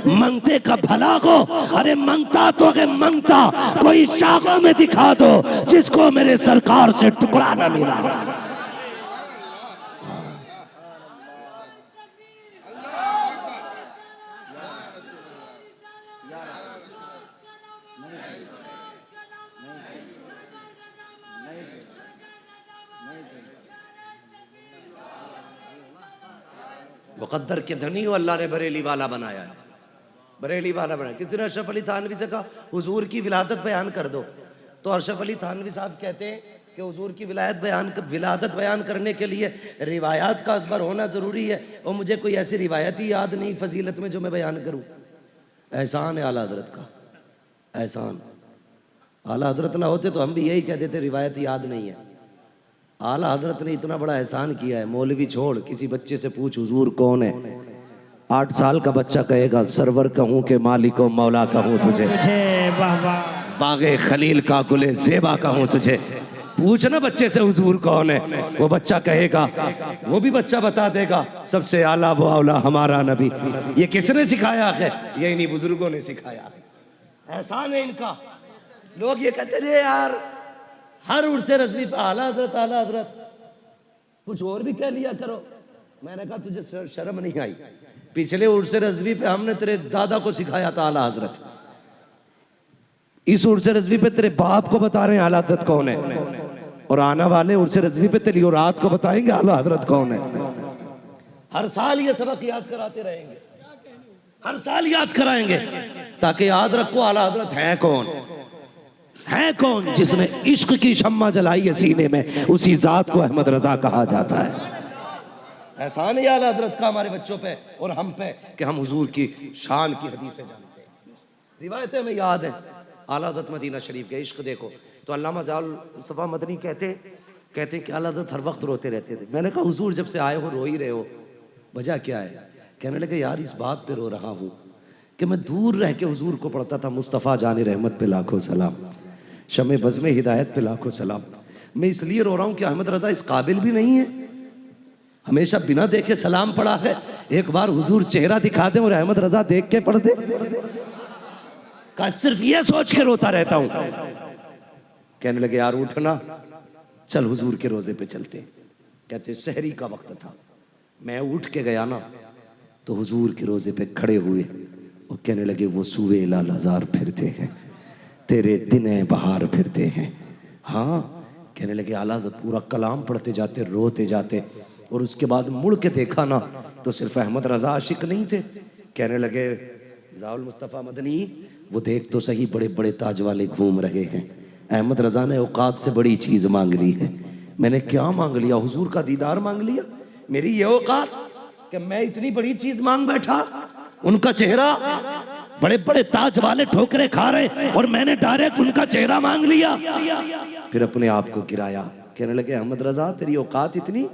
E: मंगते का भला को। अरे मंगता तो है मंगता, कोई शाखों में दिखा दो जिसको मेरे सरकार से टुकड़ा न मिला। मुकद्दर के धनी को अल्लाह ने बरेली वाला बनाया है, बरेली वाला बनाया। किसी ने अशरफ अली थानवी से कहा हुजूर की विलादत बयान कर दो, तो अशरफ अली थानवी साहब कहते हैं कि हुजूर की विलादत बयान करने के लिए रिवायात का असबर होना ज़रूरी है, और मुझे कोई ऐसी रिवायत ही याद नहीं फजीलत में जो मैं बयान करूँ। एहसान है आला हजरत का, एहसान। आला हजरत ना होते तो हम भी यही कह देते रिवायत याद नहीं है। आला हजरत ने इतना बड़ा एहसान किया है। मौलवी छोड़, किसी बच्चे से पूछ हुजूर कौन है, 8 साल का बच्चा कहेगा सरवर कहूँ के मालिको मौला कहूँ तुझे, बागे खलील का गुले ज़ेबा कहूँ तुझे। पूछ ना बच्चे से हुजूर कौन है, वो बच्चा कहेगा, वो भी बच्चा बता देगा सबसे आला वो औला हमारा नबी। ये किसने सिखाया है? ये इन्हीं बुजुर्गों ने सिखाया है। एहसान है इनका। लोग ये कहते रे यार हर उर्स रज़वी पे आला हजरत, कुछ और भी कह लिया करो। मैंने कहा तुझे शर्म नहीं आई? पिछले उर्स रज़वी पे हमने तेरे दादा को सिखाया था आला हजरत, इस उर्स रज़वी पे तेरे बाप को बता रहे हैं आला हजरत कौन है, और आने वाले उर्स रज़वी पे तेरी औलाद को बताएंगे आला हजरत कौन है। हर साल ये सबक याद कराते रहेंगे, हर साल याद कराएंगे, ताकि याद रखो आला हजरत है कौन, है कौन। जिसने इश्क की शम्मा जलाई है सीने में, उसी जात को अहमद रजा कहा जाता है। एहसान है आला हजरत का हमारे बच्चों पे और हम पे कि हम हुजूर की शान की हदीसें जानते हैं, रिवायतें हमें याद है। आला हजरत मदीना शरीफ के इश्क देखो तो अल्लामा ज़ियाउल मुस्तफ़ा मदनी कहते कि आला हजरत हर वक्त रोते रहते थे। मैंने कहा हुजूर जब से आए हो रो ही रहे हो, वजह क्या है? कहने लगे यार इस बात पे रो रहा हूँ कि मैं दूर रह के हुजूर को पढ़ता था मुस्तफ़ा जाने रहमत पे लाखों सलाम, शमे बज़्म हिदायत पे लाखों सलाम। मैं इसलिए रो रहा हूँ कि अहमद रजा इस काबिल भी नहीं है, हमेशा बिना देखे सलाम पढ़ा है। एक बार हुजूर चेहरा दिखा दे और अहमद रजा देख के पढ़ दे, का सिर्फ ये सोच के रोता रहता हूँ। कहने लगे यार उठना, चल हुजूर के रोजे पे चलते। कहते सहरी का वक्त था, मैं उठ के गया ना तो हुजूर के रोजे पे खड़े हुए और कहने लगे वो सूए लाल हजार फिरते हैं, तेरे दिन बहार फिरते हैं। हाँ, कहने लगे आला हज़रत पूरा कलाम पढ़ते जाते, रोते जाते, और उसके बाद मुड़ के देखा ना तो सिर्फ अहमद रजा आशिक नहीं थे। कहने लगे ज़ियाउल मुस्तफ़ा मदनी वो देख तो सही, बड़े बड़े ताज वाले घूम रहे हैं, अहमद रजा ने औकात से बड़ी चीज़ मांग ली है। मैंने क्या मांग लिया? हुजूर का दीदार मांग लिया। मेरी ये औकात कि मैं इतनी बड़ी चीज़ मांग बैठा, उनका चेहरा, बड़े बड़े ताज वाले ठोकरे खा रहे और मैंने डायरेक्ट उनका चेहरा मांग लिया। फिर अपने आप को गिराया। कहने लगे अहमद रजा तेरी औकात इतनी,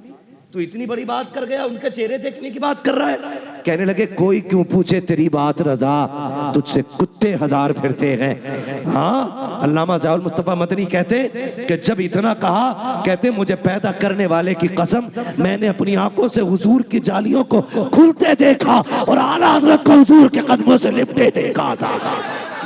E: तू इतनी बड़ी बात कर गया, उनके चेहरे देखने की बात कर रहा है। कहने लगे कोई क्यों पूछे तेरी बात रजा, तुझसे कुत्ते हजार फिरते हैं। हाँ, अल्लामा ज़ियाउल मुस्तफ़ा मदनी कहते कि जब इतना कहा, कहते मुझे पैदा करने वाले की कसम, मैंने अपनी आंखों से हुजूर की जालियों को खुलते देखा और आला हज़रत को हुजूर के कदमों से लिपटे देखा था।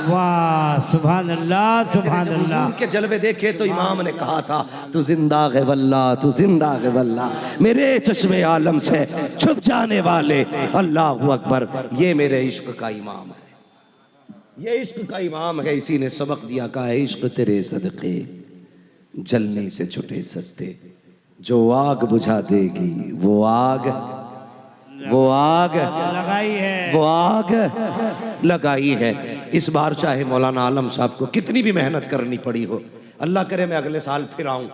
C: वाह सुभान अल्लाह सुभान
E: जब
C: अल्लाह।
E: हुजूर के जलवे देखे तो इमाम ने कहा था तू जिंदा है वल्ला, तू जिंदा है वल्ला, मेरे चश्मे आलम से छुप जाने वाले, अल्लाह अकबर। ये मेरे इश्क का इमाम है, ये इश्क का इमाम है। इसी ने सबक दिया, कहा है इश्क तेरे सदके जलने से छुटे सस्ते, जो आग बुझा देगी वो आग
C: लगाई है,
E: वो आग लगाई है। इस बार चाहे मौलाना आलम साहब को कितनी भी मेहनत करनी पड़ी हो, अल्लाह करे मैं अगले साल फिर आऊं,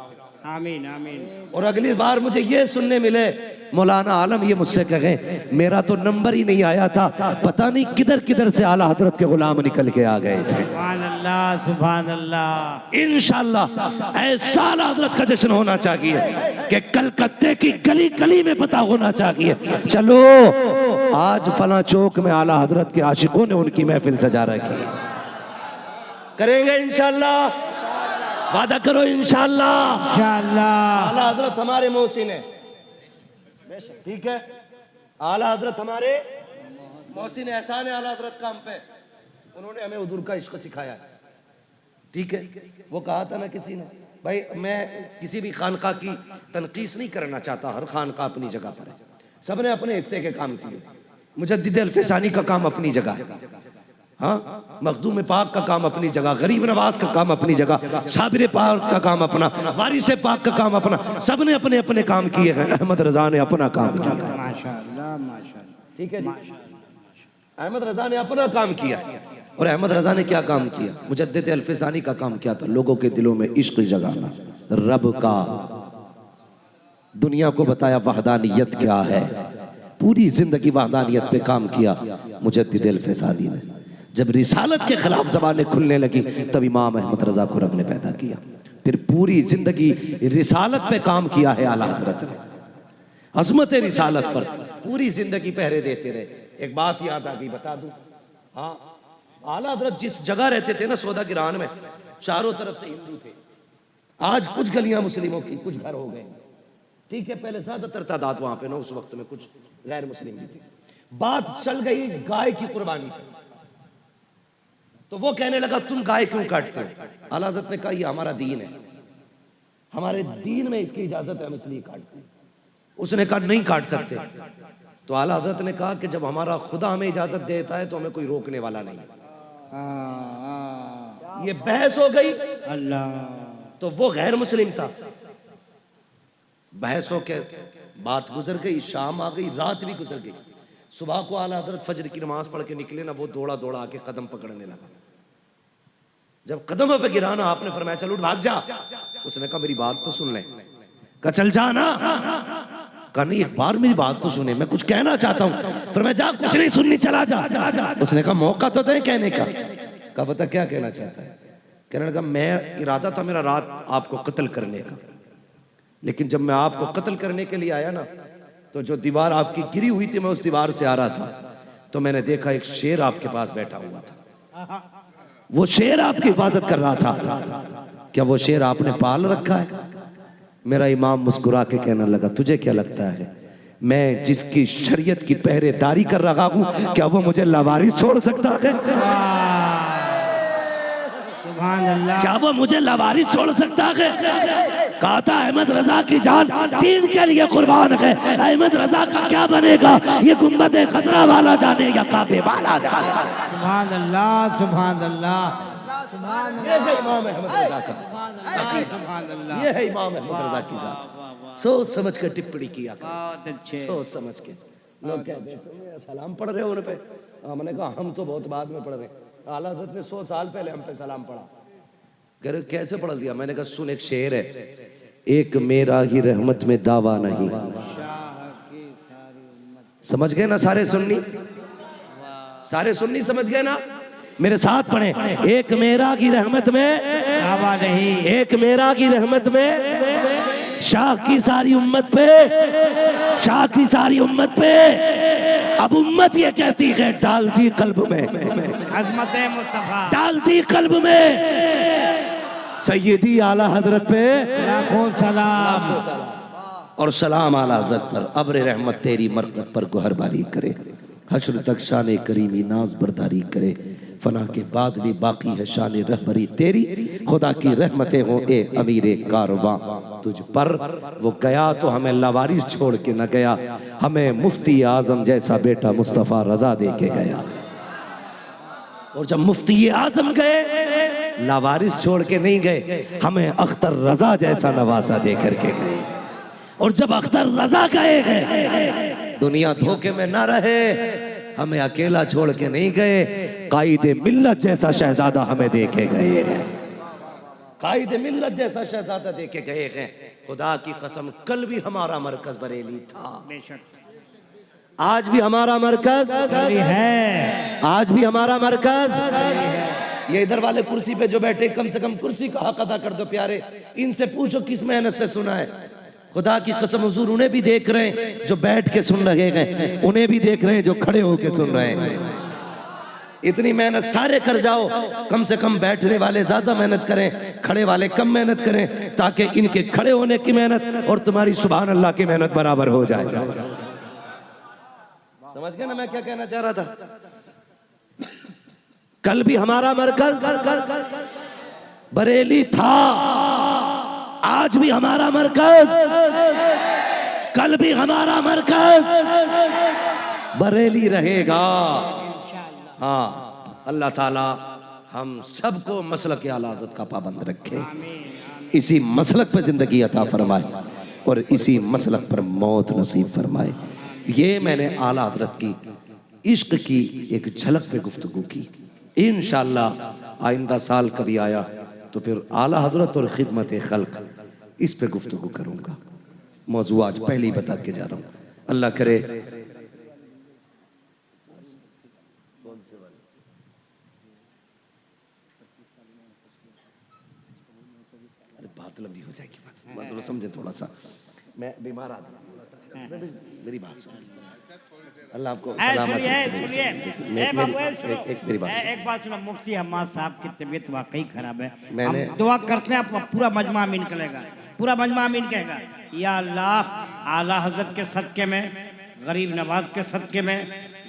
C: आमीन आमीन।
E: और अगली बार मुझे ये सुनने मिले मौलाना आलम ये मुझसे कहें मेरा तो नंबर ही नहीं आया था, पता नहीं किधर किधर से आला हजरत के गुलाम निकल के आ गए थे।
C: सुभान अल्लाह सुभान अल्लाह।
E: इंशाअल्लाह ऐसा आला हजरत का जश्न होना चाहिए कि कलकत्ते की गली गली में पता होना चाहिए। चलो आज फला चौक में आला हजरत के आशिकों ने उनकी महफिल सजा रखी, करेंगे इंशाअल्लाह, वादा करो इंशाअल्लाह।
C: इंशाअल्लाह
E: आला हजरत हमारे मोहसिन है, ठीक है, आला हजरत हमारे मोहसिन एहसान है आला हजरत का हम पे, उन्होंने हमें हुजूर का इश्क सिखाया है, ठीक है। वो कहा था ना किसी ने, भाई मैं किसी भी खानका की तनकीस नहीं करना चाहता, हर खानका अपनी जगह पर है, सबने अपने हिस्से के काम किए। मुजद्दिद अल्फसानी का काम अपनी जगह, हाँ, मखदूम पाक का काम अपनी जगह, गरीब नवाज का काम अपनी जगह, साबिर पाक का काम अपना, वारिस पाक का काम अपना, सबने अपने अपने काम किए हैं। अहमद रजा ने अपना काम किया,
C: माशाअल्लाह माशाअल्लाह,
E: ठीक है जी, अहमद रजा ने अपना काम किया। और अहमद रजा ने क्या काम किया? मुजद्दिद अल्फसानी का काम किया था लोगों के दिलों में इश्क जगाना, रब का, दुनिया को बताया वहदानियत क्या है, पूरी जिंदगी वहदानियत पे काम किया मुजद्दिद अल्फसानी ने। जब रिसालत के खिलाफ जबानें खुलने लगी तब इमाम अहमद रजा को रब ने पैदा किया, फिर पूरी जिंदगी रिसालत पे काम किया है आला हजरत ने, अजमत रिसालत पर पूरी जिंदगी पहरे देते रहे। एक बात याद आ गई, बता दूं, हाँ, आला हजरत जिस जगह रहते थे ना सौदा गिरान में, चारों तरफ से हिंदू थे, आज कुछ गलियां मुस्लिमों की, कुछ घर हो गए, ठीक है, पहले ज्यादातर तादाद वहां पे ना उस वक्त में कुछ गैर मुस्लिम भी थे। बात चल गई गाय की कुर्बानी पे, तो वो कहने लगा तुम गाय क्यों काटते हो? आला हज़रत ने कहा ये हमारा दीन है, हमारे दीन में इसकी इजाजत है, हम इसलिए काटते हैं। उसने कहा नहीं काट सकते। तो आला हज़रत ने कहा कि जब हमारा खुदा हमें इजाजत देता है तो हमें कोई रोकने वाला नहीं। ये बहस हो गई,
C: अल्लाह,
E: तो वो गैर मुस्लिम था, बहस हो के बात गुजर गई, शाम आ गई, रात भी गुजर गई। सुबह को आला हज़रत फजर की नमाज पढ़ के निकले ना, वो दौड़ा दौड़ा आके कदम पकड़ने लगा। जब कदम पे गिरा ना, आपने फरमाया चल उठ भाग जा। उसने कहा मेरी बात तो सुन ले। कहा चल जा ना। कहा नहीं एक बार मेरी बात तो सुने, मैं कुछ कहना चाहता हूँ। फरमाया जा, कुछ नहीं सुननी, चला जा। उसने कहा मौका तो दे कहने का। कहा बता क्या कहना चाहता है? कहने लगा मैं इरादा था मेरा रात आपको कत्ल करने का, लेकिन जब मैं आपको कत्ल करने के लिए आया ना, तो जो दीवार आपकी गिरी हुई थी, मैं उस दीवार से आ रहा था, तो मैंने देखा एक शेर आपके पास बैठा हुआ था, वो शेर आपकी हिफाजत कर रहा था। क्या वो शेर आपने पाल रखा है? मेरा इमाम मुस्कुरा के कहने लगा तुझे क्या लगता है मैं जिसकी शरीयत की पहरेदारी कर रहा हूं, क्या वो मुझे लावारिस छोड़ सकता है?
C: सुभान अल्लाह,
E: क्या वो मुझे लावारिस छोड़ सकता है? कहा था अहमद रजा की जान दीन के लिए कुर्बान है, अहमद रजा का क्या बनेगा ये गुम्बद खतरा वाला जाने या काबे वाला जाने।
C: सुभान अल्लाह सुभान अल्लाह,
E: ये है इमाम अहमद रजा का,
C: सुभान अल्लाह,
E: ये है इमाम अहमद रजा की जात। सोच समझ कर टिप्पणी किया,
C: बहुत अच्छे।
E: सोच समझ के। लोग कहते हैं तुम सलाम पढ़ रहे हो उन पे, हमने कहा हम तो बहुत बाद में पढ़ रहे हैं। आला हज़रत ने 100 साल पहले हम पे सलाम पढ़ा। कह रहे कैसे पढ़ दिया? मैंने कहा सुन, एक शेर है, एक मेरा ही रहमत में दावा नहीं। समझ गए ना सारे सुन्नी? सारे सुन्नी समझ गए ना? मेरे साथ पढ़े, एक मेरा की रहमत में
C: दावा नहीं,
E: एक मेरा की रहमत में शाह की सारी उम्मत पे, शाह की सारी उम्मत पे। अब उम्मत ये कहती है डाल दी कल्ब में,
C: अज़मत मुस्तफा
E: डाल दी कल्ब में सैयदी आला हजरत पे
C: लाखों सलाम।
E: और सलाम आला हजरत पर। अब्र रहमत तेरी मरकत पर गुहरबारी करे, हश्र तक शान करीमी नाज बरदारी करे, फना के बाद भी बाकी है शान रहबरी तेरी, खुदा की रहमतें हो ए अमीरे कारवां तुझ पर। वो गया तो हमें लावारिस छोड़ के न गया, हमें मुफ्ती आजम जैसा बेटा मुस्तफ़ा रजा दे के गया। और जब मुफ्ती आजम गए लावारिस छोड़ के नहीं गए, हमें अख्तर रजा जैसा नवासा दे करके गए। और जब अख्तर रजा गए दुनिया धोखे में ना रहे, हमें अकेला छोड़ के नहीं गए, कायदे मिल्लत जैसा शहजादा हमें दे के गए हैं। कायदे मिल्लत जैसा शहजादा दे के गए हैं। खुदा की कसम कल भी हमारा मरकज बरेली था, आज भी हमारा मरकज है, आज भी हमारा मरकज है। ये इधर वाले कुर्सी पे जो बैठे कम से कम कुर्सी का हक अदा कर दो प्यारे, इनसे पूछो किस मेहनत से सुना है। खुदा की कसम हुजूर उन्हें भी देख रहे हैं जो बैठ के सुन रहे हैं, उन्हें भी देख रहे हैं जो खड़े होके सुन रहे हैं। इतनी मेहनत सारे कर जाओ, कम से कम बैठने वाले ज्यादा मेहनत करें, खड़े वाले कम मेहनत करें, ताकि इनके खड़े होने की मेहनत और तुम्हारी सुभान अल्लाह की मेहनत बराबर हो जाए। समझ गए ना मैं क्या कहना चाह रहा था? कल भी हमारा मरकज बरेली था, आज भी हमारा मरकज, कल भी हमारा मरकज बरेली रहेगा। हाँ, अल्लाह ताला हम सबको मसलक आला हज़रत का पाबंद रखे, इसी मसलक पर जिंदगी अता फरमाए और इसी मसलक पर मौत नसीब फरमाए। ये मैंने आला हज़रत की इश्क की एक झलक पे गुफ्तगू की। इंशाअल्लाह आइंदा साल कभी आया तो फिर आला हज़रत और खिदमत खल्क इस पे गुफ्तगू करूँगा। मौजू आज पहले ही बता के जा रहा हूँ, अल्लाह करे बात लंबी हो जाएगी, बात समझे थोड़ा सा। मैं बीमार आदमी, मेरी बात सुन, अल्लाह आपको सलामत रखे।
C: मेरी बात एक बात सुनो, मुफ्ती हम्माद साहब की तबीयत वाकई खराब है, हम दुआ करते हैं पूरा मजमा आमीन करेगा, पूरा मजमा आमीन कहेगा। या अल्लाह आला हज़रत के सदके में, गरीब नवाज के सदके में,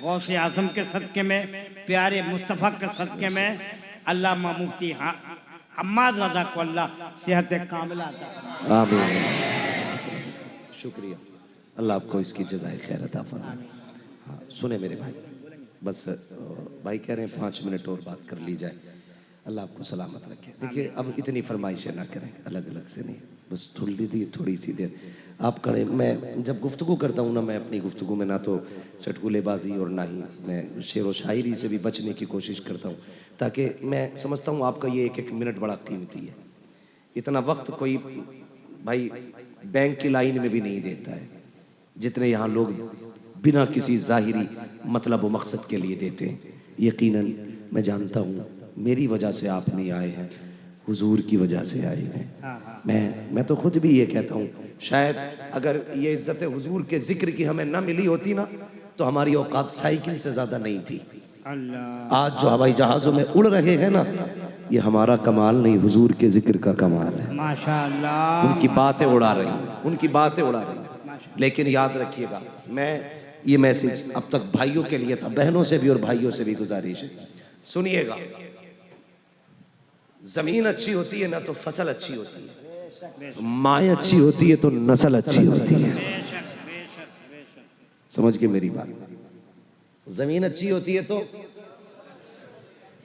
C: गौसे आजम के सदके में, प्यारे मुस्तफ़ा के सदके में, अल्लाह मुफ्ती हम्माद रज़ा को अल्लाह सेहत कामिला अता फरमाए।
E: आमीन। शुक्रिया, अल्लाह आपको इसकी जज़ाए खैर अता फरमाए। हाँ, सुने मेरे भाई, बस भाई कह रहे हैं 5 मिनट और बात कर ली जाए, अल्लाह आपको सलामत रखे। देखिए अब इतनी फरमाइशें ना करें, अलग अलग से नहीं, बस थोड़ी सी देर आप करें। मैं जब गुफ्तगू करता हूँ ना, मैं अपनी गुफ्तगू में ना तो चटकुलेबाजी और ना ही मैं शेर व शायरी से भी बचने की कोशिश करता हूँ, ताकि मैं समझता हूँ आपका ये एक मिनट बड़ा कीमती है। इतना वक्त कोई भाई बैंक की लाइन में भी नहीं देता है जितने यहाँ लोग बिना किसी ज़ाहिरी मतलब व मकसद के लिए देते हैं। यकीनन मैं जानता हूँ मेरी वजह से आप नहीं आए हैं, हुजूर की वजह से आए हैं। मैं तो खुद भी ये कहता हूँ, शायद अगर ये इज्जत हुजूर के जिक्र की हमें ना मिली होती ना, तो हमारी औकात साइकिल से ज़्यादा नहीं थी। आज जो हवाई जहाज़ों में उड़ रहे हैं ना, ये हमारा कमाल नहीं, हुजूर के जिक्र का कमाल है। माशाअल्लाह, उनकी बातें उड़ा रही हैं, उनकी बातें उड़ा रही हैं। लेकिन याद रखिएगा, मैं ये मैसेज अब तक भाइयों के लिए था, बहनों से भी और भाइयों से भी गुजारिश है, सुनिएगा। जमीन अच्छी होती है ना तो फसल अच्छी होती है, माँ अच्छी होती है तो नस्ल अच्छी होती है। समझ के मेरी बात, जमीन अच्छी होती है तो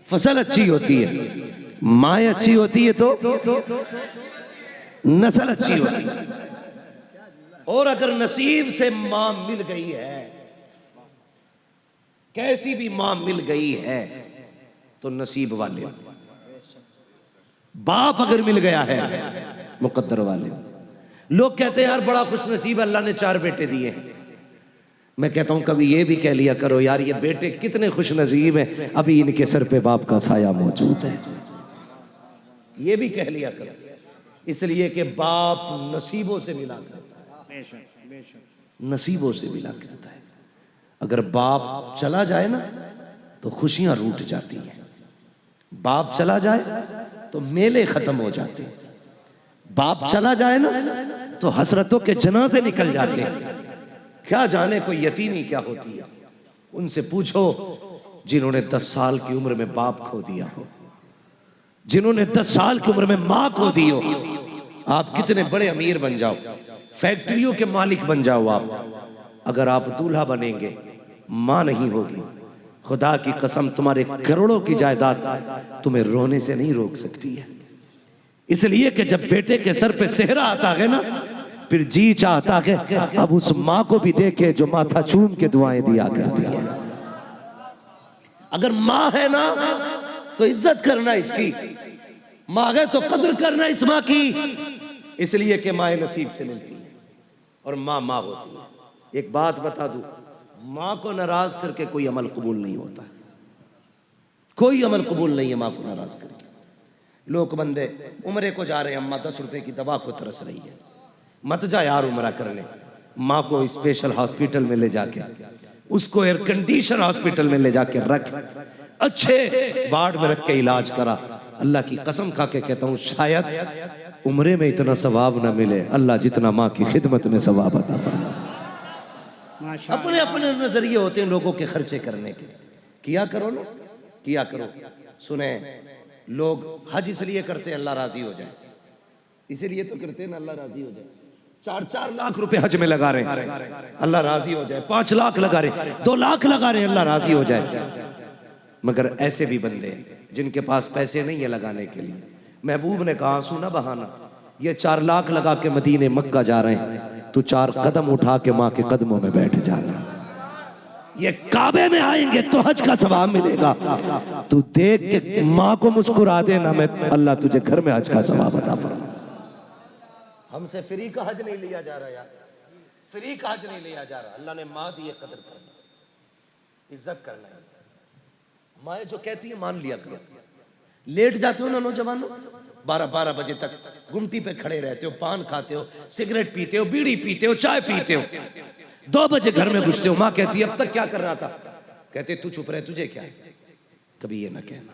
E: फसल अच्छी होती है, माँ अच्छी होती है तो नस्ल अच्छी होती है। और अगर नसीब से माँ मिल गई है, कैसी भी माँ मिल गई है, तो नसीब वाले। बाप अगर मिल गया है, मुकद्दर वाले। लोग कहते हैं यार बड़ा खुश नसीब, अल्लाह ने 4 बेटे दिए हैं। मैं कहता हूं कभी ये भी कह लिया करो यार ये बेटे कितने खुश नसीब हैं, अभी इनके सर पे बाप का साया मौजूद है। ये भी कह लिया करो, इसलिए कि बाप नसीबों से मिला करता है, नसीबों से मिला करता है। अगर बाप चला जाए ना तो खुशियां रूठ जाती हैं, बाप चला जाए तो मेले खत्म हो जाते हैं, बाप चला जाए ना तो हसरतों के जनाजे निकल जाते हैं। क्या जाने कोई यतीमी क्या होती है, उनसे पूछो जिन्होंने 10 साल की उम्र में बाप खो दिया हो, जिन्होंने 10 साल की उम्र में माँ खो दी हो। आप कितने बड़े अमीर बन जाओ, फैक्ट्रियों के मालिक बन जाओ आप, अगर आप दूल्हा बनेंगे, माँ नहीं होगी, खुदा की कसम तुम्हारे करोड़ों की जायदाद तुम्हें रोने से नहीं रोक सकती है। इसलिए कि जब बेटे के सर पे सेहरा आता है ना, फिर जी चाहता है अब उस माँ को भी देखे जो माथा चूम के दुआएं दिया करती है। अगर माँ है ना तो इज्जत करना इसकी, माँ है तो कदर करना इस माँ की, इसलिए कि माँ नसीब से मिलती है और माँ माँ होती है। एक बात बता दूं, माँ को नाराज करके कोई अमल कबूल नहीं होता, कोई अमल कबूल नहीं है माँ को नाराज करके। लोग बंदे उम्रे को जा रहे हैं, अम्मा 10 रुपए की दवा को तरस रही है, मत जा यार उम्रा करने, माँ को स्पेशल हॉस्पिटल में ले जाके, उसको एयर कंडीशन हॉस्पिटल में ले जाके रख, अच्छे वार्ड में रख के इलाज करा। अल्लाह की कसम खा के कहता हूँ शायद उम्रे में इतना सवाब ना मिले अल्लाह जितना माँ की खिदमत में सवाब अता फरमाए। अपने अपने नजरिए होते हैं लोगों के खर्चे करने के, किया करो ना, किया करो। सुने, लोग हज इसलिए करते हैं अल्लाह राजी हो जाए, इसीलिए तो करते हैं ना अल्लाह राजी हो जाए। 4-4 लाख रुपए हज में लगा रहे हैं अल्लाह राजी हो जाए, 5 लाख लगा रहे, 2 लाख लगा रहे अल्लाह राजी हो जाए। मगर ऐसे भी बंदे जिनके पास पैसे नहीं है लगाने के लिए, महबूब ने कहा सुना बहाना, ये 4 लाख लगा के मदीने मक्का जा रहे हैं, तू 4 कदम उठा के माँ के कदमों में बैठ जाना, ये काबे में आएंगे तो हज का सवाब मिलेगा। तू देख के माँ को मुस्कुरा देना, मैं अल्लाह तुझे घर में हज का सवाब अता फरमाए। हमसे फ्री का हज नहीं लिया जा रहा यार, फ्री का हज नहीं लिया जा रहा। अल्लाह ने माँ दी है, कदर करना, इज्जत करना है। माँ जो कहती है मान लिया करो। लेट जाते हो ना नौजवानों, 12-12 बजे तक गुमटी पे खड़े रहते हो, पान खाते हो, सिगरेट पीते हो, बीड़ी पीते हो, चाय पीते हो, 2 बजे घर में घुसते हो। माँ कहती है अब तक क्या कर रहा था? कहते तू चुप रहे, तुझे क्या है? कभी ये ना कहना।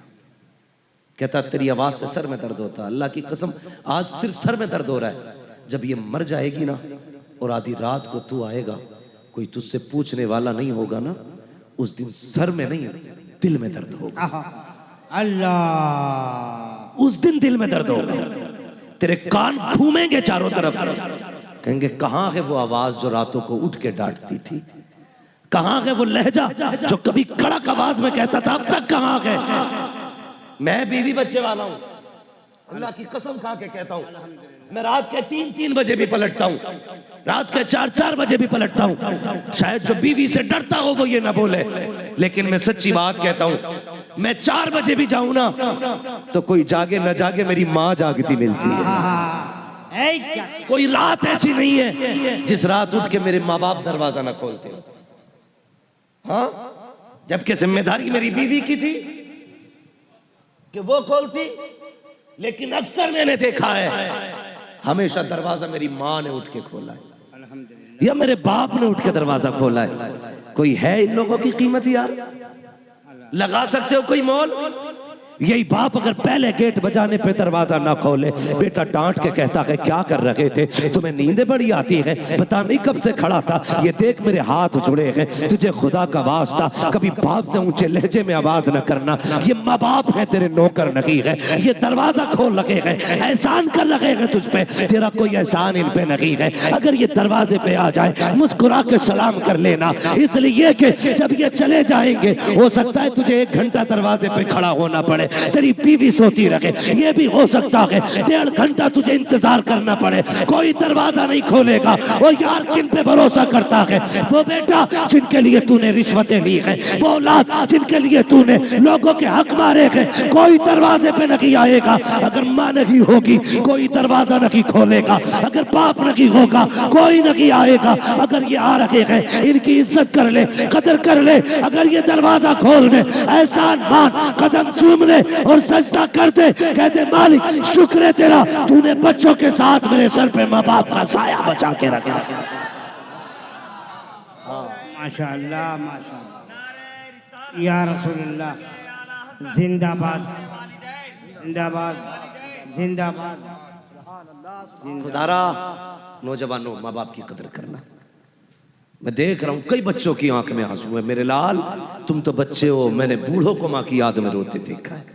E: कहता तेरी आवाज से सर में दर्द होता। अल्लाह की कसम आज सिर्फ सर में दर्द हो रहा है। जब ये मर जाएगी ना और आधी रात को तू आएगा, कोई तुझसे पूछने वाला नहीं होगा ना, उस दिन सर में नहीं दिल में दर्द होगा।
C: अल्लाह,
E: उस दिन दिल में दर्द होगा। तेरे कान घूमेंगे चारों तरफ, कहेंगे कहाँ है वो आवाज जो रातों को उठ के डांटती थी, कहाँ है वो लहजा जो कभी कड़क आवाज में कहता था, अब तक कहाँ है? मैं बीवी बच्चे वाला हूं, अल्लाह की कसम खा के कहता हूं, मैं रात के 3-3 बजे भी पलटता हूं, रात के 4-4 बजे भी पलटता हूं। शायद जो बीवी से डरता हो वो ये ना बोले, लेकिन मैं सच्ची बात कहता हूं, मैं 4 बजे भी जाऊं ना तो कोई जागे न जागे मेरी माँ जागती मिलती है। कोई रात ऐसी नहीं है जिस रात उठ के मेरे माँ बाप दरवाजा ना खोलते हो। हाँ, जबकि जिम्मेदारी मेरी बीवी की थी कि वो खोलती, लेकिन अक्सर मैंने देखा है हमेशा दरवाजा मेरी माँ ने उठ के खोला है या मेरे बाप ने उठ के दरवाजा खोला है। कोई है इन लोगों की कीमत यार? लगा सकते हो कोई मोल? यही बाप अगर पहले गेट बजाने पे दरवाजा ना खोले, बेटा डांट के कहता है क्या कर रहे थे, तुम्हें नींदें बड़ी आती है, पता नहीं कब से खड़ा था, ये देख मेरे हाथ जुड़े हैं, तुझे खुदा का वास्ता कभी बाप से ऊंचे लहजे में आवाज न करना, ये माँ बाप है तेरे नौकर नहीं है, ये दरवाजा खोल लगे हैं, एहसान कर लगे हैं तुझ पे, तेरा कोई एहसान इन पे नहीं है। अगर ये दरवाजे पे आ जाए मुस्कुरा के सलाम कर लेना, इसलिए कि जब ये चले जाएंगे हो सकता है तुझे 1 घंटा दरवाजे पे खड़ा होना पड़े, तेरी बीवी सोती रहे, ये भी हो सकता है 1.5 घंटा तुझे इंतजार करना पड़े, कोई दरवाजा नहीं खोलेगा। वो यार किन पे भरोसा करता है? वो बेटा जिनके लिए तूने रिश्वतें ली है, वो औलाद जिनके लिए तूने लोगों के हक मारे हैं, कोई दरवाजे पे नहीं आएगा। अगर माँ नहीं होगी कोई दरवाजा नहीं खोलेगा, अगर बाप नहीं होगा कोई नहीं आएगा। अगर ये आ रहे हैं इनकी इज्जत कर ले, कदर कर ले, अगर ये दरवाजा खोल दे, एहसान मान, कदम चूम ले और सजदा कर दे, कहते मालिक शुक्र है तेरा, तूने बच्चों के साथ मेरे सर पे माँ बाप का साया बचा के रखा।
C: माशाअल्लाह माशाअल्लाह, या रसूलुल्लाह, जिंदाबाद जिंदाबाद जिंदाबाद।
E: खुदारा नौजवानों माँ बाप की कदर करना, मैं देख रहा हूं कई बच्चों की आंख में आंसू है। मेरे लाल, तुम तो बच्चे हो, मैंने बूढ़ों को मां की याद में रोते देखा है।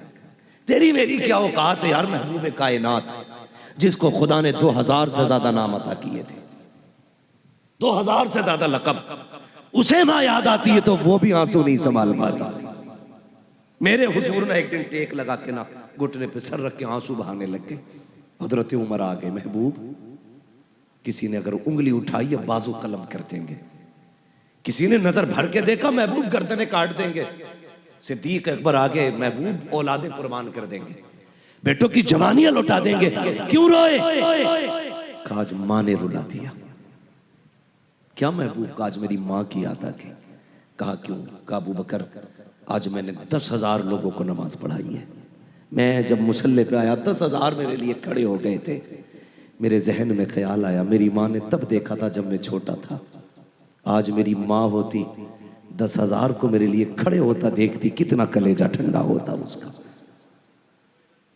E: तेरी मेरी क्या औकात है यार, महबूब कायनात, जिसको खुदा ने 2000 से ज्यादा नाम अता किए थे, 2000 से ज्यादा लकब, उसे मां याद आती है तो वो भी आंसू नहीं संभाल पाता। मेरे हुजूर ने एक दिन टेक लगा के ना घुटने पे सर रख के आंसू बहाने लग गए। हजरत उमर आ गए, महबूब किसी ने अगर उंगली उठाई या बाजू कलम कर देंगे, किसी ने नजर भर के देखा महबूब गर्दनें काट देंगे। सिद्दीक अकबर आगे, महबूब औलादे कुर्बान कर देंगे, बेटों की जवानियां लौटा देंगे। क्यों रोए? कहा आज मां ने रुला दिया। क्या महबूब का आज मेरी मां की याद आ गई। कहा क्यों? कहा अबू बकर आज मैंने 10,000 लोगों को नमाज पढ़ाई है। मैं जब मुसल्ले पे आया 10,000 मेरे लिए खड़े हो गए थे। मेरे जहन में ख्याल आया मेरी माँ ने तब देखा था जब मैं छोटा था, आज मेरी माँ होती 10,000 को मेरे लिए खड़े होता देखती, कितना कलेजा ठंडा होता उसका।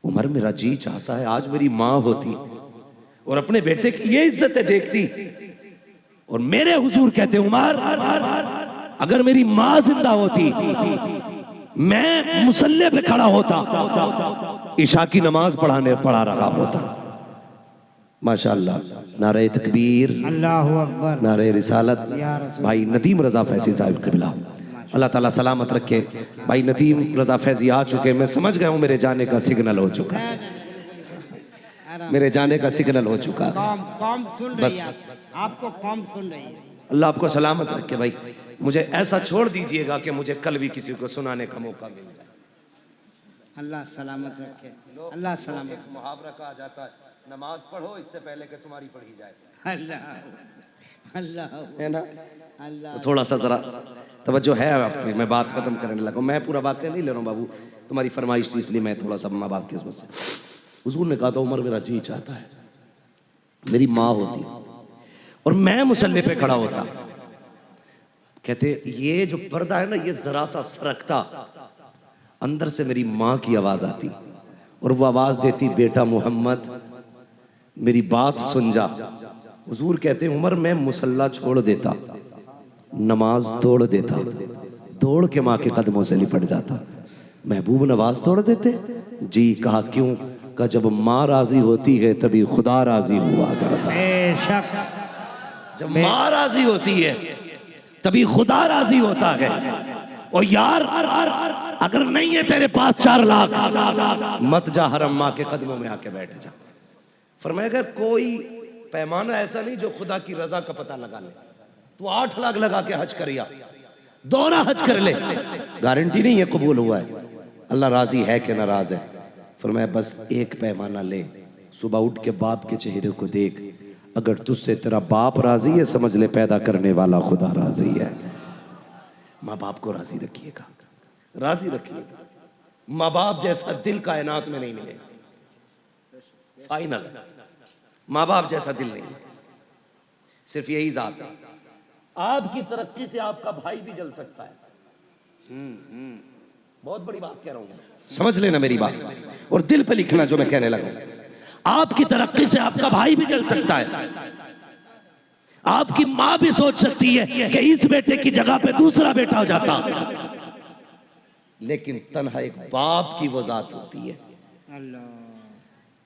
E: उमर मेरा जी चाहता है आज मेरी माँ होती और अपने बेटे की ये इज्जतें देखती। और मेरे हुजूर कहते उमर अगर मेरी माँ जिंदा होती मैं मुसल्ले पे खड़ा होता, इशा की नमाज पढ़ा रहा होता। माशाअल्लाह, नारे तकबीर,
C: अल्लाहु अकबर,
E: नारे रिसालत। भाई नदीम रजा फैजी साहब क़िबला, अल्लाह ताला सलामत रखे। भाई नदीम रजा फैजी आ चुके, मैं समझ गया हूँ मेरे जाने का सिग्नल हो चुका है, मेरे जाने का सिग्नल हो चुका है।
C: कौम सुन रही है, आपको कौम सुन रही है।
E: अल्लाह आपको सलामत रखे। भाई मुझे ऐसा छोड़ दीजिएगा कि मुझे कल भी किसी को सुनाने का मौका मिल जाए।
C: अल्लाह सलामत रखे, अल्लाह सलामत।
E: मुहावरा कहा जाता है नमाज पढ़ो इससे पहले कि तुम्हारी पढ़ी जाए।
C: अल्लाह अल्लाह
E: है ना?
C: अल्लाह।
E: तो थोड़ा सा जरा तवज्जो है आपकी, मैं बात खत्म करने लगा। मैं पूरा वाक्य नहीं ले रहा हूँ बाबू, तुम्हारी फरमाइश थी इसलिए मैं थोड़ा सा माँ बाप की किस्मत से। हुजूर ने कहा था उमर मेरा जी चाहता है मेरी माँ होती और मैं मुसल्ले पे खड़ा होता। कहते ये जो पर्दा है ना ये जरा सा सरकता, अंदर से मेरी माँ की आवाज आती और वो आवाज देती बेटा मोहम्मद मेरी बात सुन जा। हुजूर कहते उमर मैं मुसल्ला छोड़ देता, नमाज तोड़ देता, दौड़ के माँ के कदमों से लिपट जाता। महबूब नमाज तोड़ देते? जी। कहा क्यों? कहा जब माँ राजी होती है तभी खुदा राजी हुआ करता है।
C: बेशक
E: जब माँ राजी होती है तभी खुदा राजी होता है। और यार अगर नहीं है तेरे पास 4 लाख मत जा हरम माँ के कदमों में आके बैठ जा। फरमाया कोई पैमाना ऐसा नहीं जो खुदा की रजा का पता लगा ले। तू 8 लाख लगा के हज करिया, दोहरा हज कर ले, गारंटी नहीं है कबूल हुआ है, अल्लाह राजी है कि नाराज है। फरमाया बस एक पैमाना ले, सुबह उठ के बाप के चेहरे को देख, अगर तुझसे तेरा बाप राजी है समझ ले पैदा करने वाला खुदा राजी है। माँ बाप को राजी रखिएगा, राजी रखिएगा। माँ बाप जैसा दिल कायनात में नहीं मिलेगा। फाइनल, माँ बाप जैसा दिल नहीं, सिर्फ यही जात है। आपकी तरक्की से आपका भाई भी जल सकता है। बहुत बड़ी बात कह रहा हूं, समझ लेना मेरी बात और दिल पे लिखना जो मैं कहने लगा। आपकी तरक्की से आपका भाई भी जल सकता है। आपकी मां भी सोच सकती है कि इस बेटे की जगह पे दूसरा बेटा हो जाता, लेकिन तन्हा एक बाप की वो जात होती है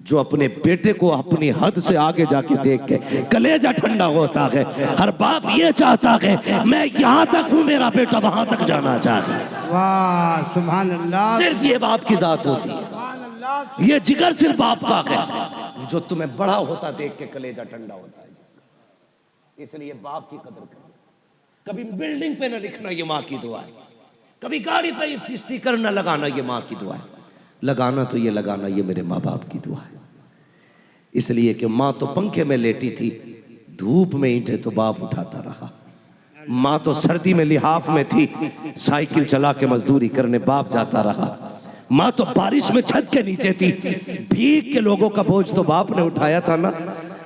E: जो अपने बेटे को अपनी हद से आगे जाके देख के कलेजा ठंडा होता है। हर बाप ये चाहता है मैं यहां तक हूं, मेरा बेटा वहां तक जाना चाहे।
C: वाह सुभान अल्लाह,
E: सिर्फ ये बाप की जात होती है, ये जिगर सिर्फ बाप का है जो तुम्हें बड़ा होता देख के कलेजा ठंडा होता है। इसलिए बाप की कदर करो। कभी बिल्डिंग पे न लिखना ये माँ की दुआ है, कभी गाड़ी पे स्टिकर न लगाना ये माँ की दुआ है, लगाना तो ये लगाना ये मेरे माँ बाप की दुआ है। इसलिए कि माँ तो पंखे में लेटी थी, धूप में ईंटें तो बाप उठाता रहा। माँ तो सर्दी में लिहाफ में थी, साइकिल चला के मजदूरी करने बाप जाता रहा। माँ तो बारिश में छत के नीचे थी, भीग के लोगों का बोझ तो बाप ने उठाया था ना।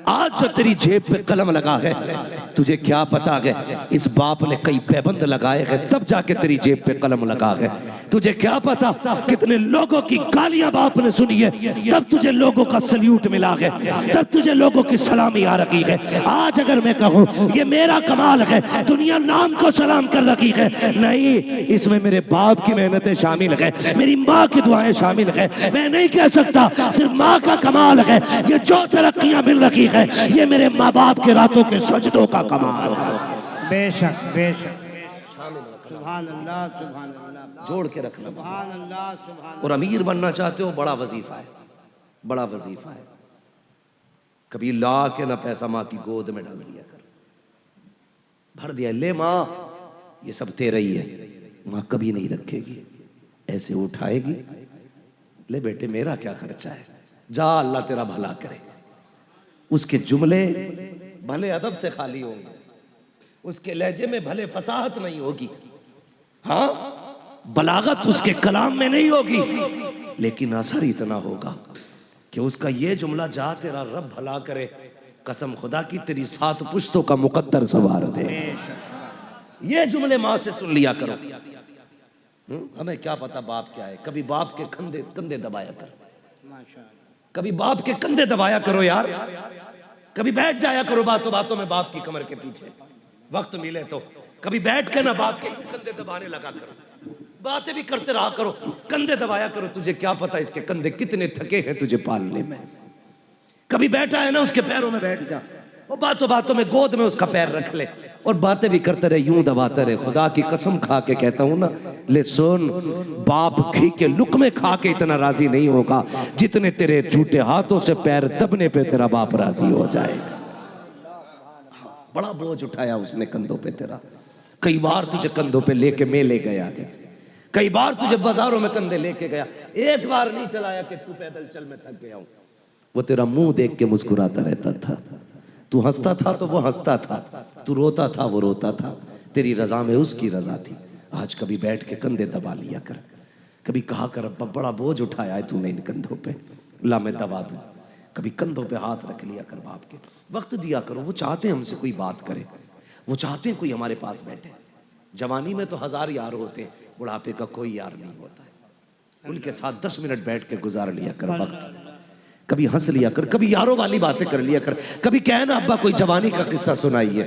E: आज जो तेरी जेब पे कलम लगा है, तुझे क्या पता है इस बाप ने कई पैबंद लगाए हैं तब जाके तेरी जेब पे कलम लगा है। तुझे क्या पता कितने लोगों की गालियां बाप ने सुनी है तब तुझे लोगों का सल्यूट मिला है, तब तुझे लोगों की सलामी आ रखी है। आज अगर मैं कहूँ ये मेरा कमाल है, दुनिया नाम को सलाम कर रखी है, नहीं, इसमें मेरे बाप की मेहनतें शामिल है, मेरी माँ की दुआएं शामिल है। मैं नहीं कह सकता सिर्फ माँ का कमाल है, ये जो तरक्कियां मिल रखी है ये मेरे माँ बाप के रातों के सजदों का कमाल है।
C: बेशक बेशक, सुभान अल्लाह सुभान अल्लाह,
E: जोड़ के रखना।
C: सुभान अल्लाह सुभान।
E: और अमीर बनना चाहते हो, बड़ा वजीफा है, बड़ा वजीफा है। कभी ला के ना पैसा माँ की गोद में डाल दिया कर, भर दिया, ले माँ ये सब तेरा ही है। माँ कभी नहीं रखेगी, ऐसे उठाएगी, ले बेटे मेरा क्या खर्चा है, जा अल्लाह तेरा भला करे। उसके जुमले भले अदब से खाली होंगे, उसके लहजे में भले फसाहत नहीं होगी, हाँ बलागत उसके कलाम में नहीं होगी, लेकिन असर इतना होगा कि उसका ये जुमला, जा तेरा रब भला करे, कसम खुदा की तेरी 7 पुश्तों का मुकद्दर सवार दे। ये जुमले माँ से सुन लिया करो। हमें क्या पता बाप क्या है, कभी बाप के कंधे दबाया कर, कभी बाप के कंधे दबाया करो यार, कभी बैठ जाया करो बातों बातों में बाप की कमर के पीछे, वक्त मिले तो कभी बैठ के ना बाप के कंधे दबाने लगा करो, बातें भी करते रहा करो, कंधे दबाया करो। तुझे क्या पता इसके कंधे कितने थके हैं तुझे पालने में। कभी बैठा है ना उसके पैरों में बैठ जा, वो बातों बातों में गोद में उसका पैर रख ले और बातें भी करते रहे, यूं दबाते रहे। खुदा की कसम खा के कहता हूं ना, ले सुन, बाप घी के लुकमे खा के इतना राजी नहीं होगा जितने तेरे झूठे हाथों से पैर दबने पे तेरा बाप राजी हो जाएगा। बड़ा बोझ उठाया उसने कंधों पे तेरा, कई बार तुझे कंधों पे लेके मेले गया, कई बार तुझे बाजारों में कंधे लेके गया, एक बार नहीं चलाया कि तू पैदल चल मैं थक गया हूं। वो तेरा मुंह देख के मुस्कुराता रहता था, तू हंसता था तो वो हंसता था, तू रोता था वो रोता था, तेरी रजा में उसकी रजा थी। आज कभी बैठ के कंधे दबा लिया कर, कभी कहा कर अब्बा बड़ा बोझ उठाया है तूने इन कंधों पे, ला मैं दबा दूं। कभी कंधों पे हाथ रख लिया कर, बाप के वक्त दिया करो। वो चाहते हैं हमसे कोई बात करे, वो चाहते हैं कोई हमारे पास बैठे। जवानी में तो 1000 यार होते हैं, बुढ़ापे का कोई यार नहीं होता है। उनके साथ 10 मिनट बैठ के गुजार लिया कर वक्त, कभी हंस लिया कर, कभी यारों वाली बातें कर लिया कर, कभी कहना अब्बा कोई जवानी का किस्सा सुनाइए,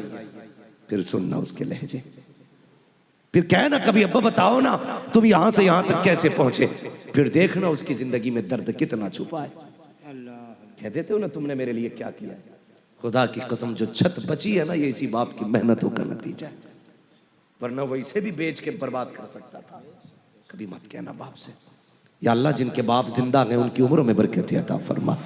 E: फिर सुनना उसके लहजे, फिर कहना कभी अब्बा बताओ ना तुम यहां से यहां तक कैसे पहुंचे, फिर देखना उसकी जिंदगी में दर्द कितना छुपा है। कह देते हो ना तुमने मेरे लिए क्या किया है। खुदा की कसम जो छत बची है ना, ये इसी बाप की मेहनतों का नतीजा है, वरना वो इसे भी बेच के बर्बाद कर सकता था। कभी मत कहना बाप से, या अल्लाह जिनके बाप जिंदा हैं उनकी उम्रों में बरकत अता फरमा,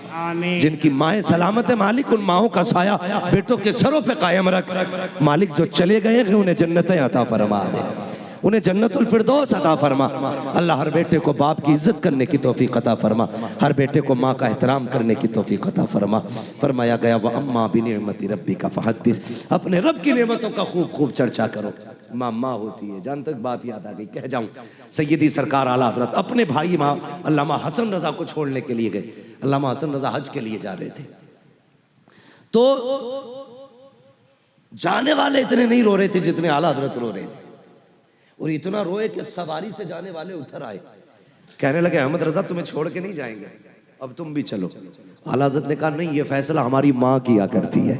E: जिनकी माएँ सलामत है मालिक उन माओं का साया बेटों के सरों पे कायम रख। मालिक जो चले गए हैं उन्हें जन्नतें अता फरमा दे, उन्हें जन्नतुल फिरदौस अता फरमा। अल्लाह हर बेटे को बाप की इज्जत करने की तौफीक अता फरमा, हर बेटे को माँ का एहतराम करने की तौफीक अता फरमा। फरमाया गया व अम्मा बिनिअमति रब्बिका फहद्दिस, अपने रब की नेमतों का खूब खूब चर्चा करो। माँ माँ होती है, जहाँ तक बात याद आ गई कह जाऊँ, सैयदी सरकार आला हज़रत अपने भाई माँ अल्लामा हसन रज़ा को छोड़ने के लिए गए। अल्लामा हसन रज़ा हज के लिए जा रहे थे, तो जाने वाले इतने नहीं रो रहे थे जितने आला हज़रत रो रहे थे, और इतना रोए कि सवारी से जाने वाले उतर आए, कहने लगे अहमद रजा तुम्हें छोड़ के नहीं जाएंगे, अब तुम भी चलो। आला हज़रत ने कहा नहीं, ये फैसला हमारी माँ किया करती है।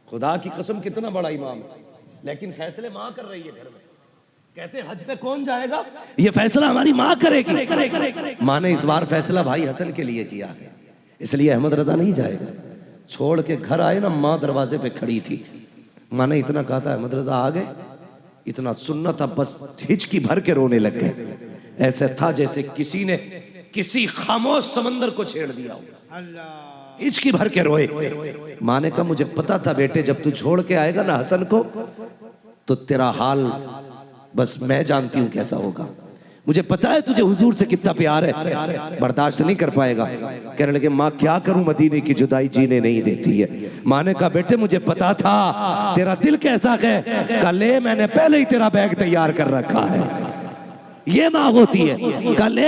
E: खुदा की कसम कितना बड़ा इमाम, लेकिन फैसले माँ कर रही है घर में। कहते हैं हज पे कौन जाएगा, ये फैसला हमारी माँ करेगी। माँ ने इस बार फैसला भाई हसन के लिए किया है, इसलिए अहमद रजा नहीं जाएगा। छोड़ के घर आए ना, माँ दरवाजे पे खड़ी थी, माँ ने इतना कहा था अहमद रजा आ गए, इतना सुनना था बस हिचकी भर के रोने लग गए। ऐसे था जैसे किसी ने किसी खामोश समंदर को छेड़ दिया हो, हिचकी भर के रोए। माँ ने कहा मुझे पता था बेटे जब तू छोड़ के आएगा ना हसन को, तो तेरा हाल बस मैं जानती हूं कैसा होगा, मुझे पता है तुझे हुजूर से कितना प्यार है, बर्दाश्त नहीं कर पाएगा। कहने लगे माँ क्या करूं, मदीने की जुदाई जीने नहीं देती है। माँ ने कहा बेटे मुझे पता था तेरा दिल कैसा है, कल मैंने पहले ही तेरा बैग तैयार कर रखा है। ये माँ होती है। कल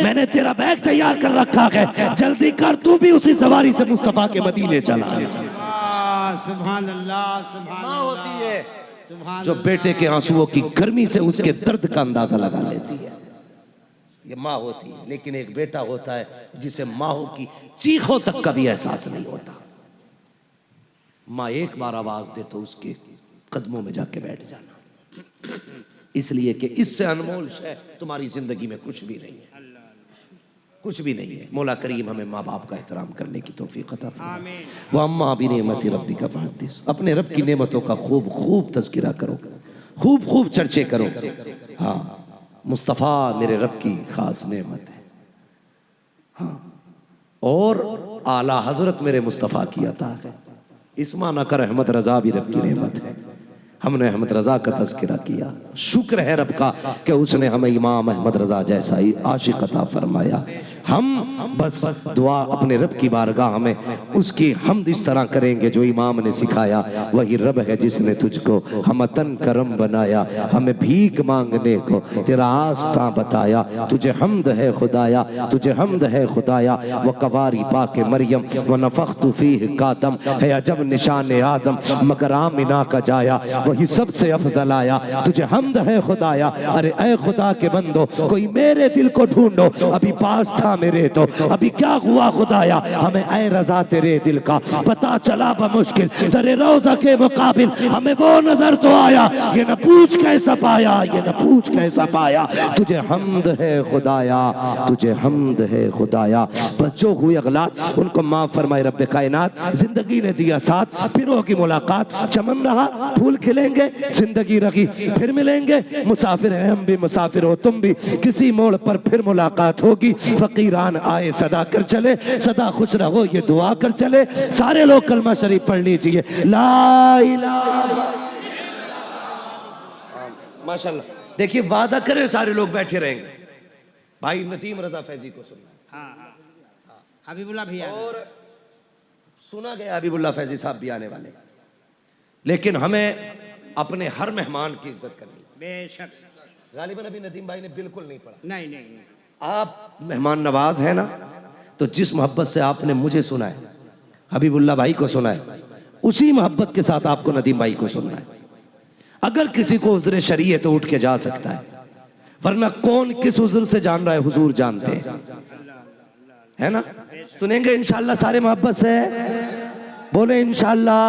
E: मैंने तेरा बैग तैयार कर रखा है, जल्दी कर, तू भी उसी सवारी से मुस्तफा के मदीने चला।
C: सुभान अल्लाह, सुभान
E: माँ होती है
C: सुभान
E: जो बेटे के आंसुओं की गर्मी से उसके दर्द का अंदाजा लगा लेती है। ये माँ होती है। लेकिन एक बेटा होता है जिसे माँ की चीखों तक का भी एहसास नहीं होता। माँ एक बार आवाज दे तो उसके कदमों में जाके बैठ जाना, इसलिए कि इससे अनमोल शय तुम्हारी जिंदगी में कुछ भी नहीं है, कुछ भी नहीं है। मौला करीम हमें माँ बाप का एहतराम करने की तौफीक अता फरमाए। व अम्मा बिनेमति रब्बिका फहद्दिस, अपने रब की नेमतों का खूब खूब तज़किरा करो, खूब खूब चर्चे करो। हाँ, मुस्तफ़ा मेरे रब की खास नेमत है। हाँ, और आला हजरत मेरे मुस्तफ़ा की अता है। इस माना कर अहमद रजा भी रब की नेमत है। हमने अहमद रजा का तज़किरा किया, शुक्र है रब का कि उसने हमें इमाम अहमद रजा जैसा ही आशिक अता फरमाया। हम बस दुआ अपने रब की बारगाह में उसकी हमद इस तरह करेंगे जो इमाम ने सिखाया। वही रब है जिसने तुझको हमतन करम बनाया, हमें भीख मांगने को तेरा आस्था बताया। तुझे हमद है खुदाया, तुझे हमद है खुदाया। व कवारी पाके मरियम व नफ़ख्तु फीह कातम है अजब निशान आज़म, मगर आमिना का जाया वही सबसे अफजल आया। तुझे हमद है खुदाया, अरे ए खुदा के बंदो, कोई मेरे दिल को ढूंढो, अभी पास था मेरे तो अभी क्या हुआ खुदाया। हमें ए रजा तेरे दिल का पता चला बमुश्किल, तेरे रोज़ा के मुकाबिल हमें वो नजर तो आया। ये न पूछ कैसा पाया, ये न पूछ कैसा पाया। तुझे हमद है खुदाया, तुझे हमद है खुदाया। बस जो हुई अगलात उनको माफ फरमाए रब्बे कायनात। जिंदगी ने दिया साथ, फिर होगी मुलाकात। चमन रहा फूल खिलेंगे, जिंदगी रही फिर मिलेंगे। मुसाफिर हैं हम भी, मुसाफिर हो तुम भी, किसी मोड़ पर फिर मुलाकात होगी। फकीरान आए सदा कर चले, सदा खुश रहो ये दुआ कर चले। सारे लोग कलमा शरीफ पढ़ लीजिए, ला इलाहा। माशाल्लाह, देखिए वादा करें सारे लोग बैठे रहेंगे। भाई नदीम रजा फैजी को सुनना।
C: हाँ, हबीबुल्लाह भी
E: और सुना गया हबीबुल्लाह फैजी साहब भी आने वाले, लेकिन हमें अपने हर मेहमान की इज्जत करनी।
C: बेशक,
E: गालिबन अभी नदीम भाई ने बिल्कुल नहीं पढ़ा।
C: नहीं नहीं नहीं।
E: आप मेहमान नवाज है ना, तो जिस मोहब्बत से आपने मुझे सुना है, हबीबुल्लाह भाई को सुना है, उसी मोहब्बत के साथ आपको नदीम भाई को सुनना है। अगर किसी को उज़्र शरई है तो उठ के जा सकता है, वरना कौन किस उज़्र से जान रहा है हुजूर जानते हैं, है ना। सुनेंगे इंशाअल्लाह सारे मोहब्बत से, बोले इंशाअल्लाह।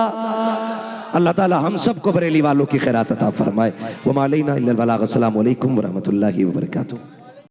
E: अल्लाह ताला हम सबको बरेली वालों की खैरात अता फरमाए। व मा अलैना इल्लल बलाग। अस्सलामु अलैकुम व रहमतुल्लाहि व बरकातुहू।